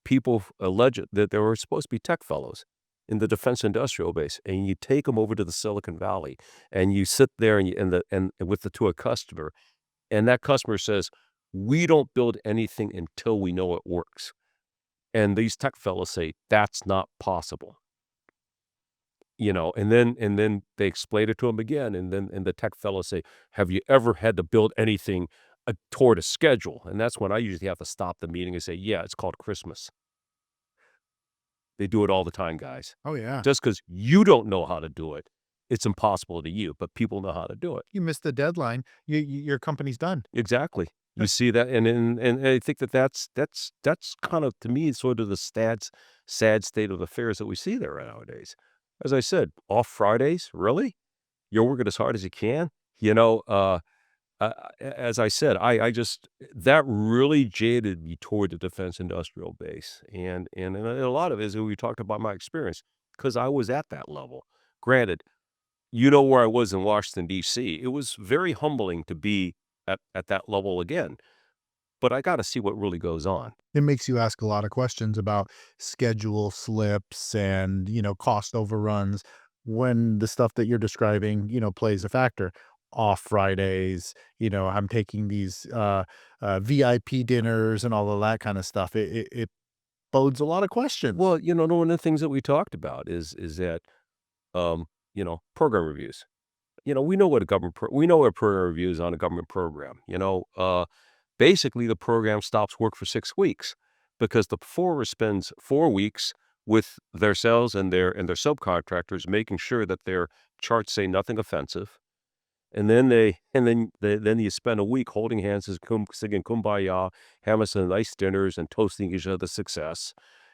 people alleged that they were supposed to be tech fellows in the defense industrial base, and you take them over to the Silicon Valley, and you sit there and with to a customer, and that customer says, "We don't build anything until we know it works." And these tech fellows say, "That's not possible." And then they explain it to him again, and the tech fellows say, "Have you ever had to build anything, toward a schedule?" And that's when I usually have to stop the meeting and say, "Yeah, it's called Christmas. They do it all the time, guys. Oh, yeah. Just because you don't know how to do it, it's impossible to you, but people know how to do it." You missed the deadline, your company's done. Exactly. You see that, and I think that's kind of, to me, sort of the sad state of affairs that we see there nowadays. As I said, off Fridays? Really? You're working as hard as you can? You know, as I said, I just that really jaded me toward the defense industrial base, and a lot of it is we talked about my experience because I was at that level. Granted, where I was in Washington, D.C. It was very humbling to be at that level again, but I gotta see what really goes on. It makes you ask a lot of questions about schedule slips and, cost overruns when the stuff that you're describing, plays a factor. Off Fridays, I'm taking these VIP dinners and all of that kind of stuff. It bodes a lot of questions. Well, one of the things that we talked about is that, program reviews. We know what a program review is on a government program, basically, the program stops work for 6 weeks because the performer spends 4 weeks with their sales and their subcontractors making sure that their charts say nothing offensive, and then you spend a week holding hands as singing Kumbaya, having some nice dinners, and toasting each other's success,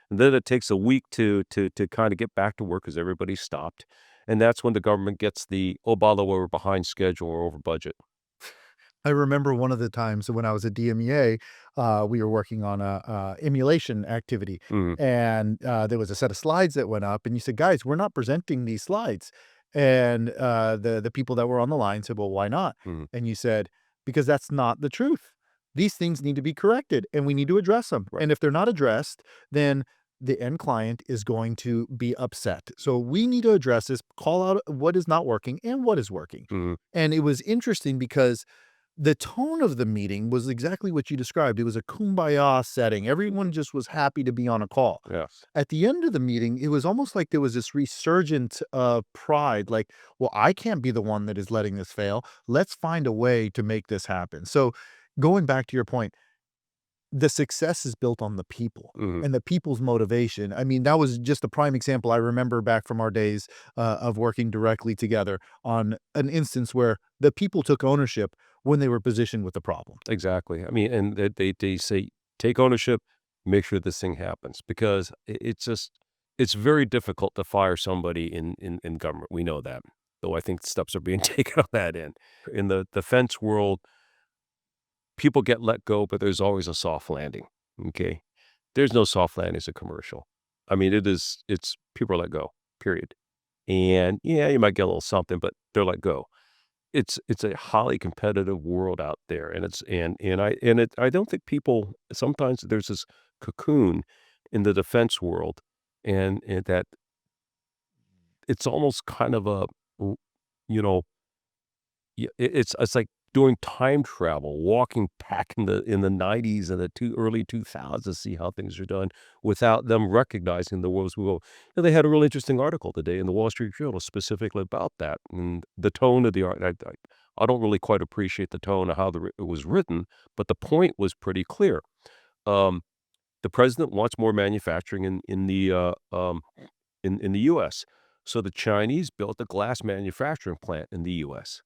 and then it takes a week to kinda get back to work because everybody stopped, and that's when the government gets the, "Oh, by the way, we're behind schedule or over budget." I remember one of the times when I was at DMEA, we were working on a emulation activity, Mhm, and there was a set of slides that went up, and you said, "Guys, we're not presenting these slides." And the people that were on the line said, "Well, why not?" mhm, And you said, "Because that's not the truth. These things need to be corrected, and we need to address them. right, And if they're not addressed, then the end client is going to be upset. So we need to address this, call out what is not working and what is working." mhm, And it was interesting because the tone of the meeting was exactly what you described. It was a kumbaya setting. Everyone just was happy to be on a call. yes, At the end of the meeting, it was almost like there was this resurgent pride, like, well, I can't be the one that is letting this fail. Let's find a way to make this happen. So, going back to your point, the success is built on the people mhm. and the people's motivation. I mean, that was just a prime example I remember back from our days of working directly together on an instance where the people took ownership when they were positioned with the problem. Exactly. I mean, and they say, "Take ownership, make sure this thing happens," because it's very difficult to fire somebody in government. We know that, though I think steps are being taken on that end. In the defense world, people get let go, but there's always a soft landing. Okay. There's no soft landing as a commercial. I mean, it's people are let go, period. And yeah, you might get a little something, but they're let go. It's a highly competitive world out there, and it's and it I don't think people sometimes there's this cocoon in the defense world, and that it's almost kind of a, r you know, it's like doing time travel, walking back in the '90s and the early 2000s to see how things are done without them recognizing the world's will. They had a really interesting article today in the Wall Street Journal specifically about that, and the tone of the art. I don't really quite appreciate the tone of how it was written, but the point was pretty clear. Um, the president wants more manufacturing in the U.S. So the Chinese built a glass manufacturing plant in the U.S.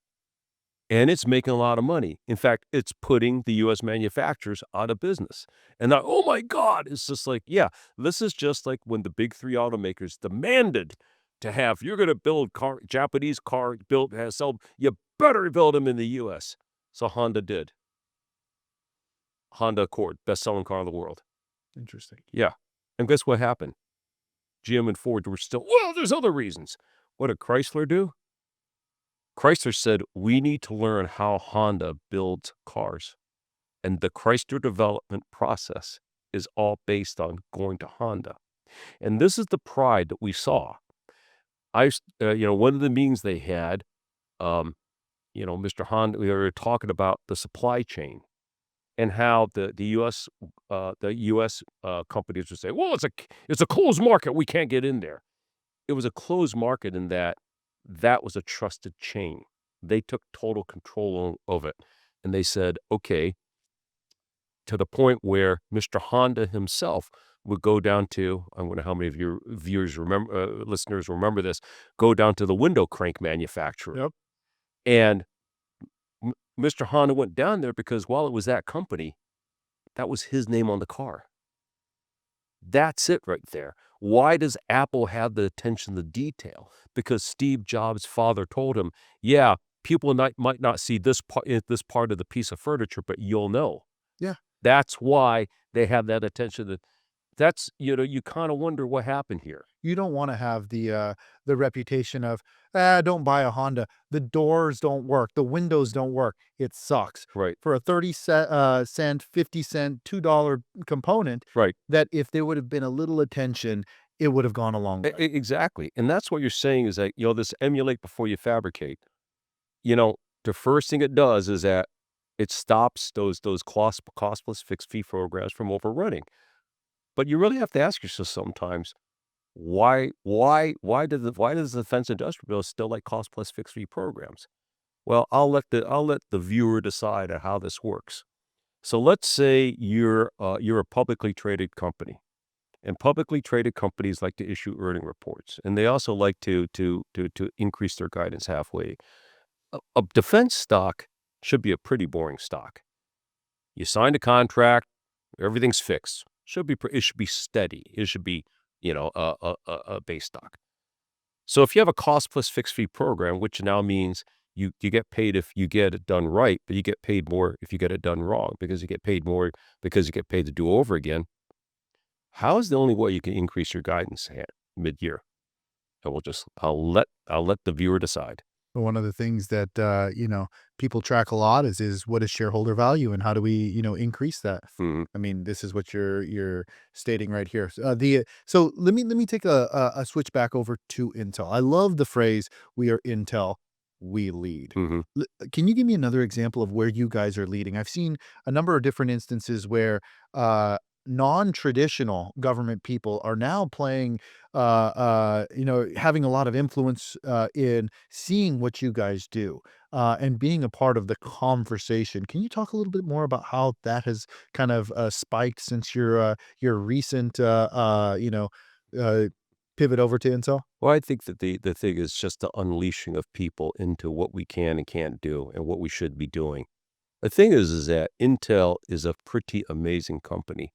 And it's making a lot of money. In fact, it's putting the US manufacturers out of business. And I oh my god, it's just like, yeah, this is just like when the big 3 automakers demanded to have, "You're gonna build Japanese car built has sell you better build them in the US." So Honda did. Honda Accord, best-selling car in the world. Interesting. Yeah. And guess what happened? GM and Ford were still, "Well, there's other reasons." What did Chrysler do? Chrysler said, "We need to learn how Honda builds cars." And the Chrysler development process is all based on going to Honda. And this is the pride that we saw. One of the meetings they had, um, Mr. Honda, we were talking about the supply chain and how the US companies would say, "Well, it's a closed market. We can't get in there." It was a closed market in that that was a trusted chain. They took total control of it, and they said, "Okay," to the point where Mr. Honda himself would go down to, I wonder how many of your listeners remember this, go down to the window crank manufacturer. Yep. And Mr. Honda went down there because while it was that company, that was his name on the car. That's it right there. Why does Apple have the attention to detail? Because Steve Jobs' father told him, "Yeah, people might not see this part of the piece of furniture, but you'll know." Yeah. That's why they have that attention that you kinda wonder what happened here. You don't wanna have the reputation of, don't buy a Honda. The doors don't work. The windows don't work. It sucks." Right, For a 30 cent, 50 cent, $2 component right. that if there would have been a little attention, it would have gone a long way. Exactly, and that's what you're saying is that, this emulate before you fabricate. You know, the first thing it does is that it stops those costless fixed fee programs from overrunning. But you really have to ask yourself sometimes, why does the defense industrial bill still like cost plus fixed fee programs? Well, I'll let the viewer decide on how this works. So let's say you're a publicly traded company, and publicly traded companies like to issue earning reports, and they also like to increase their guidance halfway. A defense stock should be a pretty boring stock. You signed a contract, everything's fixed. It should be steady. It should be, a base stock. So if you have a cost plus fixed fee program, which now means you get paid if you get it done right, but you get paid more if you get it done wrong because you get paid more because you get paid to do over again. How is the only way you can increase your guidance mid-year? And I'll let the viewer decide. One of the things that, people track a lot is what is shareholder value and how do we, increase that? Mhm, I mean, this is what you're stating right here. So let me take a switch back over to Intel. I love the phrase "We are Intel, we lead." mhm, Can you give me another example of where you guys are leading? I've seen a number of different instances where non-traditional government people are now playing, having a lot of influence in seeing what you guys do and being a part of the conversation. Can you talk a little bit more about how that has kind of spiked since your recent, uh, pivot over to Intel? Well, I think that the thing is just the unleashing of people into what we can and can't do and what we should be doing. The thing is that Intel is a pretty amazing company.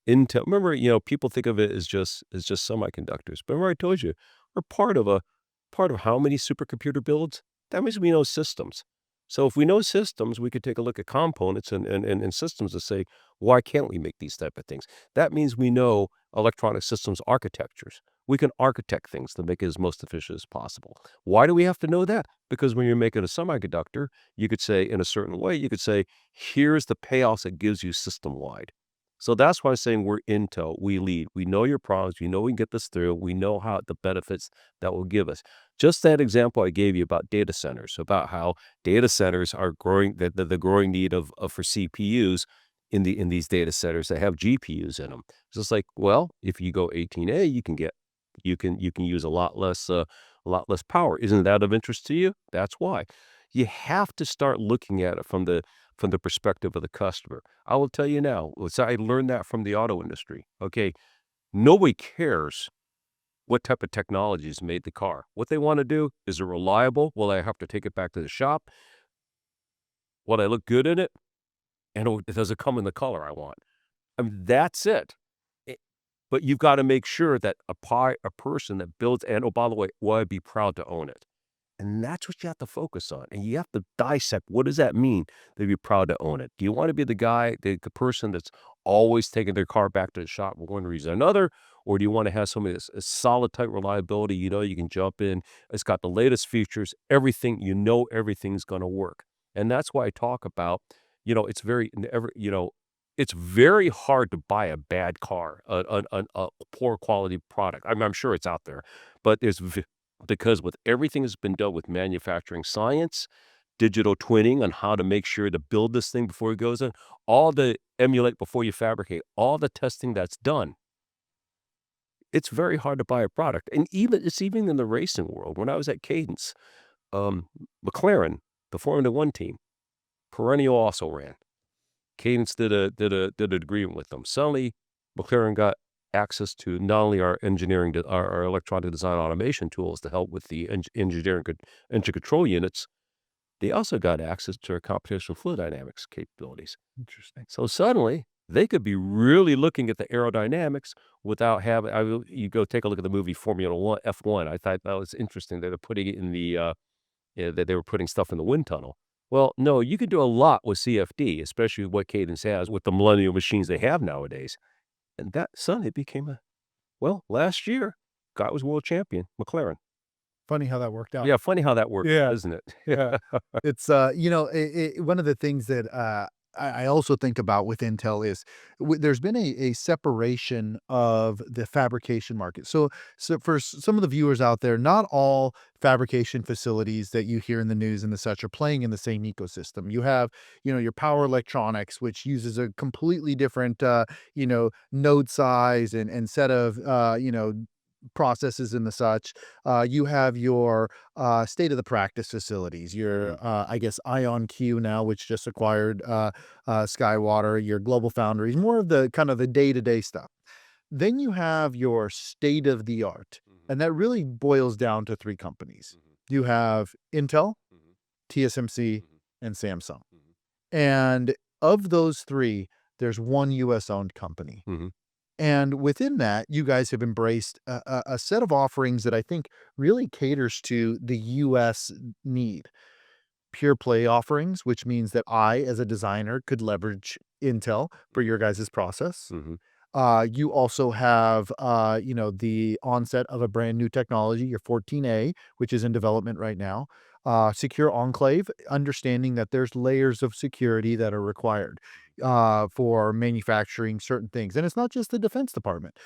Intel, remember, people think of it as just semiconductors. But remember I told you, we're part of how many supercomputer builds? That means we know systems. So if we know systems, we could take a look at components and systems to say, why can't we make these type of things? That means we know electronic systems architectures. We can architect things to make it as most efficient as possible. Why do we have to know that? Because when you're making a semiconductor, you could say in a certain way, you could say, here's the payoffs it gives you system wide. So that's why I'm saying we're Intel, we lead. We know your problems. We know we can get this through. We know how the benefits that will give us. Just that example I gave you about data centers, about how data centers are growing, the growing need of for CPUs in these data centers that have GPUs in them. It's just like, well, if you go 18A, you can use a lot less power. Isn't that of interest to you? That's why. You have to start looking at it from the perspective of the customer. I will tell you now, so I learned that from the auto industry. Okay, nobody cares what type of technologies made the car. What they want to do, is it reliable? Will I have to take it back to the shop? Will I look good in it? And does it come in the color I want? I mean, that's it. It but you've gotta make sure that a person that builds, and, oh, by the way, will I be proud to own it? And that's what you have to focus on, and you have to dissect, what does that mean to be proud to own it? Do you wanna be the guy, the person that's always taking their car back to the shop for one reason or another, or do you wanna have somebody that's a solid type reliability, you can jump in, it's got the latest features, everything, everything's gonna work, and that's why I talk about, it's very never it's very hard to buy a bad car, a poor quality product. I'm sure it's out there, but because with everything that's been done with manufacturing science, digital twinning on how to make sure to build this thing before it goes in, all the emulate before you fabricate, all the testing that's done, it's very hard to buy a product. And even in the racing world. When I was at Cadence, McLaren, the Formula One team, perennial also ran. Cadence did an agreement with them. Suddenly, McLaren got access to not only our engineering, our electronic design automation tools to help with the engineering engine control units. They also got access to our computational fluid dynamics capabilities. Interesting. So suddenly, they could be really looking at the aerodynamics without having. You go take a look at the movie Formula One F1. I thought that was interesting that they're putting it in that they were putting stuff in the wind tunnel. Well, no, you could do a lot with CFD, especially what Cadence has with the millennial machines they have nowadays. And that suddenly became last year, guy was world champion, McLaren. Funny how that worked out. Yeah, funny how that works, Yeah. isn't it? Yeah. It's, one of the things that, I also think about with Intel is there's been a separation of the fabrication market. So for some of the viewers out there, not all fabrication facilities that you hear in the news and the such are playing in the same ecosystem. You have, your power electronics, which uses a completely different, node size and set of, processes and the such. You have your state of the practice facilities, your, Mhm, I guess, Ion Q now, which just acquired Skywater, your Global Foundries, more of the kind of the day to day stuff. Then you have your state of the art, mhm, and that really boils down to three companies. mhm, You have Intel, mhm, TSMC, mhm, and Samsung. mhm, And of those three, there's one US owned company. mhm, And within that, you guys have embraced a set of offerings that I think really caters to the US need. Pure play offerings, which means that I, as a designer, could leverage Intel for your guys' process. mhm, You also have, the onset of a brand new technology, your 14A, which is in development right now. Secure Enclave, understanding that there's layers of security that are required for manufacturing certain things. And it's not just the Defense Department.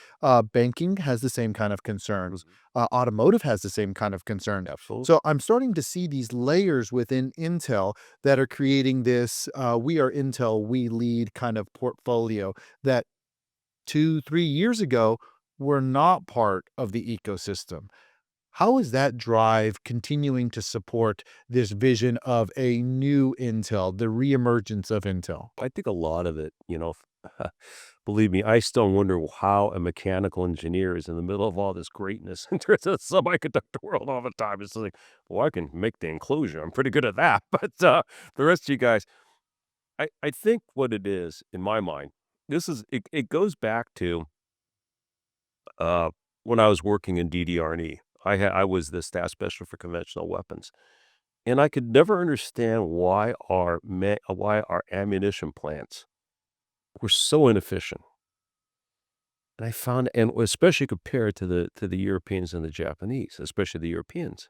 Banking has the same kind of concerns. mhm. Automotive has the same kind of concerns. Absolutely. So I'm starting to see these layers within Intel that are creating this we are Intel, we lead kind of portfolio that 2, 3 years ago were not part of the ecosystem. How is that drive continuing to support this vision of a new Intel, the reemergence of Intel? I think a lot of it, believe me, I still wonder how a mechanical engineer is in the middle of all this greatness in terms of the semiconductor world all the time. It's like, well, I can make the enclosure. I'm pretty good at that. But the rest of you guys, I think what it is in my mind, it goes back to uh, when I was working in DDR&E. I was the staff specialist for conventional weapons. And I could never understand why our ammunition plants were so inefficient. And I found and especially compared to the Europeans and the Japanese, especially the Europeans.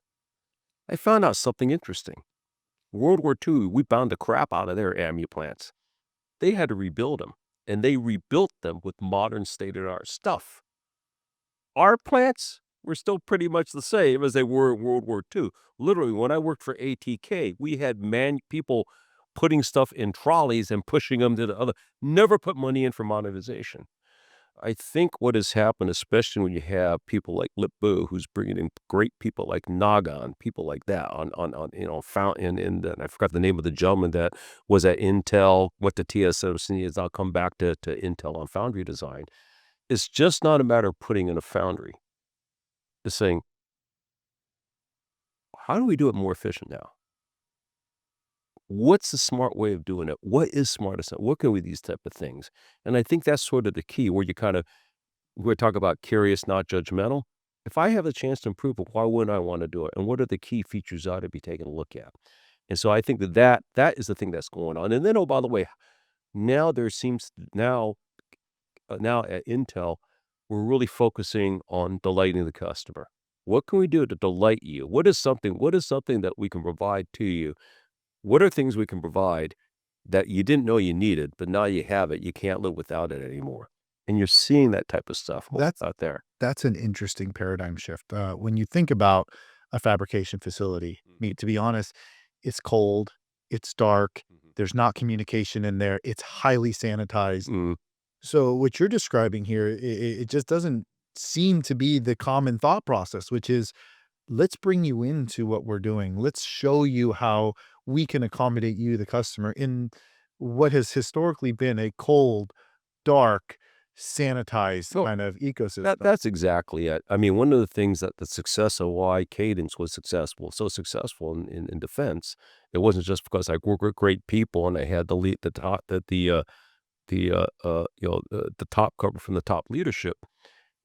I found out something interesting. World War II, we bound the crap out of their ammu plants. They had to rebuild them, and they rebuilt them with modern state-of-the-art stuff. Our plants were still pretty much the same as they were in World War II. Literally, when I worked for ATK, we had people putting stuff in trolleys and pushing them to the other never put money in for modernization. I think what has happened, especially when you have people like Lip Bu, who's bringing in great people like Nagan, people like that found and I forgot the name of the gentleman that was at Intel, went to TSMC, has now come back to Intel on foundry design. It's just not a matter of putting in a foundry. It's saying, how do we do it more efficient now? What's the smart way of doing it? What is smartest? What can we these type of things? And I think that's sort of the key where you kind of we talk about curious, not judgmental. If I have a chance to improve it, why wouldn't I want to do it? And what are the key features I ought to be taking a look at? And so I think that is the thing that's going on. And then, oh, by the way, now there seems now at Intel, we're really focusing on delighting the customer. What can we do to delight you? What is something that we can provide to you? What are things we can provide that you didn't know you needed, but now you have it, you can't live without it anymore? And you're seeing that type of stuff That's out there. that's an interesting paradigm shift. When you think about a fabrication facility, to be honest, it's cold, it's dark, Mhm. there's not communication in there, it's highly sanitized. Mm. So what you're describing here, it just doesn't seem to be the common thought process, which is let's bring you into what we're doing. Let's show you how we can accommodate you, the customer, in what has historically been a cold, dark, sanitized So kind of ecosystem. that's exactly it. I mean, one of the things that the success of why Cadence was so successful in defense, it wasn't just because I worked with great people and I had the top the top cover from the top leadership.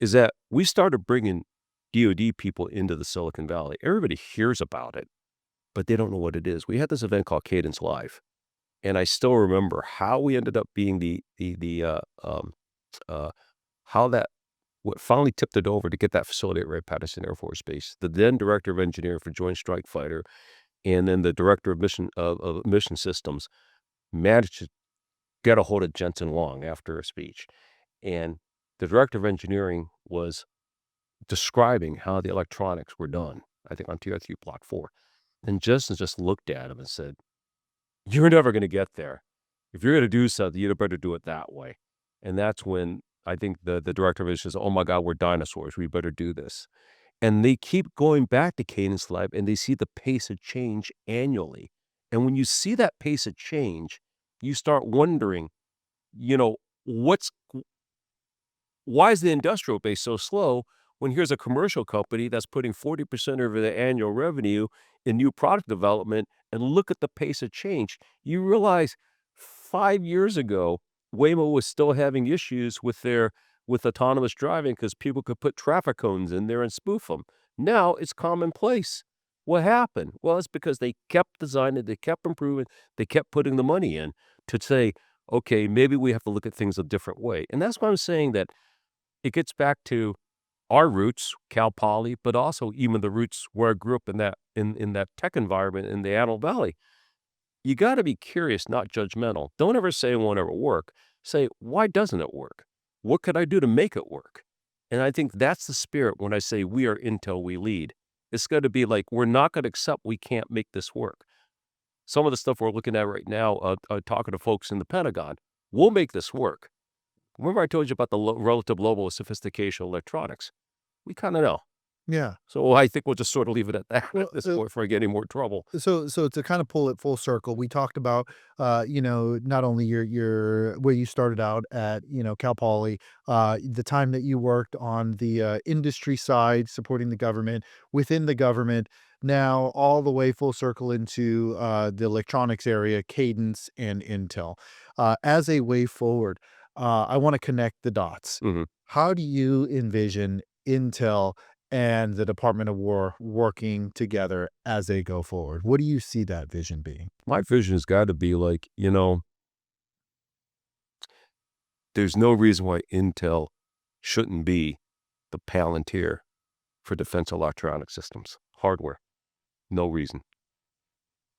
Is that we started bringing DoD people into the Silicon Valley. Everybody hears about it, but they don't know what it is. We had this event called Cadence Live, and I still remember how we ended up being uh, how that what finally tipped it over to get that facility at Wright-Patterson Air Force Base. The then director of engineering for Joint Strike Fighter, and then the director of mission systems managed to get a hold of Jensen Long after a speech, and the director of engineering was describing how the electronics were done, I think on TR-3 Block 4. And Justin just looked at him and said, "You're never gonna get there. If you're gonna do something, you better do it that way." And that's when I think the director of it says, "Oh my god, we're dinosaurs. We better do this." And they keep going back to Cadence Lab, and they see the pace of change annually. And when you see that pace of change, you start wondering, you know, what's why is the industrial base so slow when here's a commercial company that's putting 40% of their annual revenue in new product development and look at the pace of change? You realize 5 years ago, Waymo was still having issues with autonomous driving because people could put traffic cones in there and spoof them. Now it's commonplace. What happened? Well, it's because they kept designing, they kept improving, they kept putting the money in to say, okay, maybe we have to look at things a different way. And that's why I'm saying that it gets back to our roots, Cal Poly, but also even the roots where I grew up in that tech environment in the Antelope Valley. You gotta be curious, not judgmental. Don't ever say it won't ever work. Say, "Why doesn't it work? What could I do to make it work?" And I think that's the spirit when I say we are Intel, we lead. It's gotta be like, we're not gonna accept we can't make this work. Some of the stuff we're looking at right now, talking to folks in the Pentagon, we'll make this work. Remember I told you about the relative level of sophistication of electronics? We kinda know. Yeah. So I think we'll just sort of leave it at that at Well, this point before I get any more trouble. so to kind of pull it full circle, we talked about, not only your where you started out at, Cal Poly, the time that you worked on the industry side, supporting the government, within the government, now all the way full circle into the electronics area, Cadence and Intel. As a way forward, I want to connect the dots. Mhm. How do you envision Intel and the Department of War working together as they go forward? What do you see that vision being? My vision has got to be like, there's no reason why Intel shouldn't be the Palantir for defense electronic systems, hardware. No reason,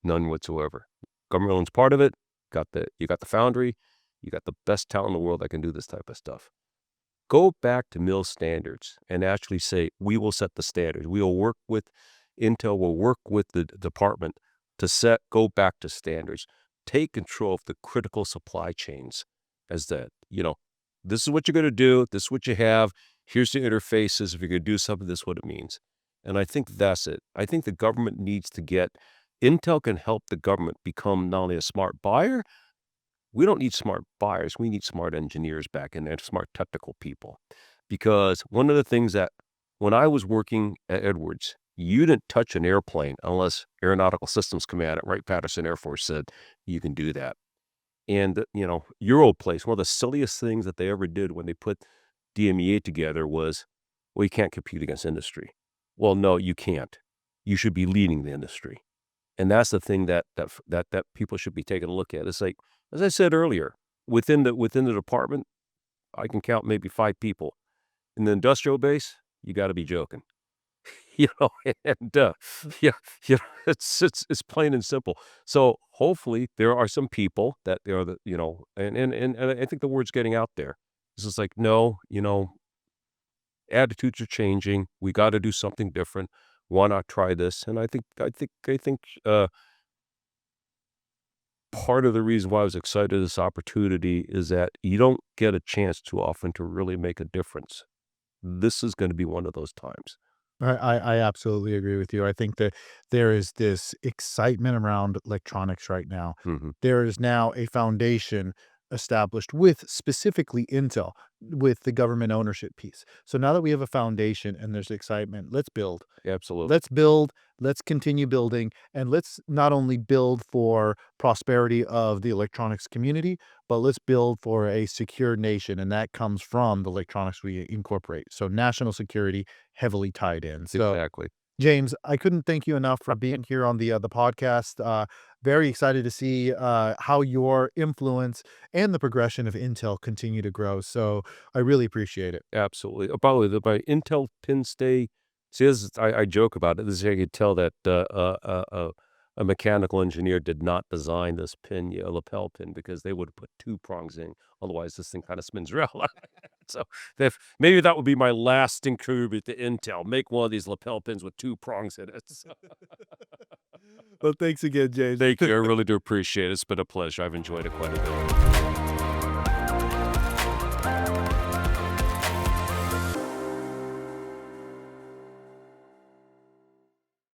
none whatsoever. Government owns part of it. You got the foundry. You got the best talent in the world that can do this type of stuff. Go back to mill standards and actually say, we will set the standards. We will work with Intel, will work with the department to go back to standards. Take control of the critical supply chains as this is what you're going to do. This is what you have. Here's the interfaces. If you're going to do something, this is what it means. And I think that's it. I think the government needs to Intel can help the government become not only a smart buyer. We don't need smart buyers. We need smart engineers back in there, smart technical people. Because one of the things that when I was working at Edwards, you didn't touch an airplane unless Aeronautical Systems Command at Wright-Patterson Air Force said you can do that. And, Europlace, one of the silliest things that they ever did when they put DMEA together was, well, you can't compete against industry. Well, no, you can't. You should be leading the industry. And that's the thing that people should be taking a look at. It's like, as I said earlier, within the department, I can count maybe 5 people. In the industrial base, you got to be joking, you know. And yeah, it's plain and simple. So hopefully there are some people that they are and I think the word's getting out there. It's just like, no, attitudes are changing. We got to do something different. Why not try this? And I think part of the reason why I was excited this opportunity is that you don't get a chance too often to really make a difference. This is going to be one of those times. I absolutely agree with you. I think that there is this excitement around electronics right now. Mhm. There is now a foundation established with specifically Intel, with the government ownership piece. So now that we have a foundation and there's excitement, let's build. Absolutely. Let's build, let's continue building, and let's not only build for prosperity of the electronics community, but let's build for a secure nation, and that comes from the electronics we incorporate. So national security heavily tied in. So Exactly. James, I couldn't thank you enough for being here on the podcast. Very excited to see how your influence and the progression of Intel continue to grow. So I really appreciate it. Absolutely. By the way, my Intel pin stay, see, I joke about it. This is how you could tell that a mechanical engineer did not design this pin, lapel pin, because they would have put 2 prongs in. Otherwise, this thing kind of spins around. So maybe that would be my last encouragement to Intel. Make one of these lapel pins with 2 prongs in it. So, Well, thanks again, James. thank you. I really do appreciate it. It's been a pleasure. I've enjoyed it quite a bit.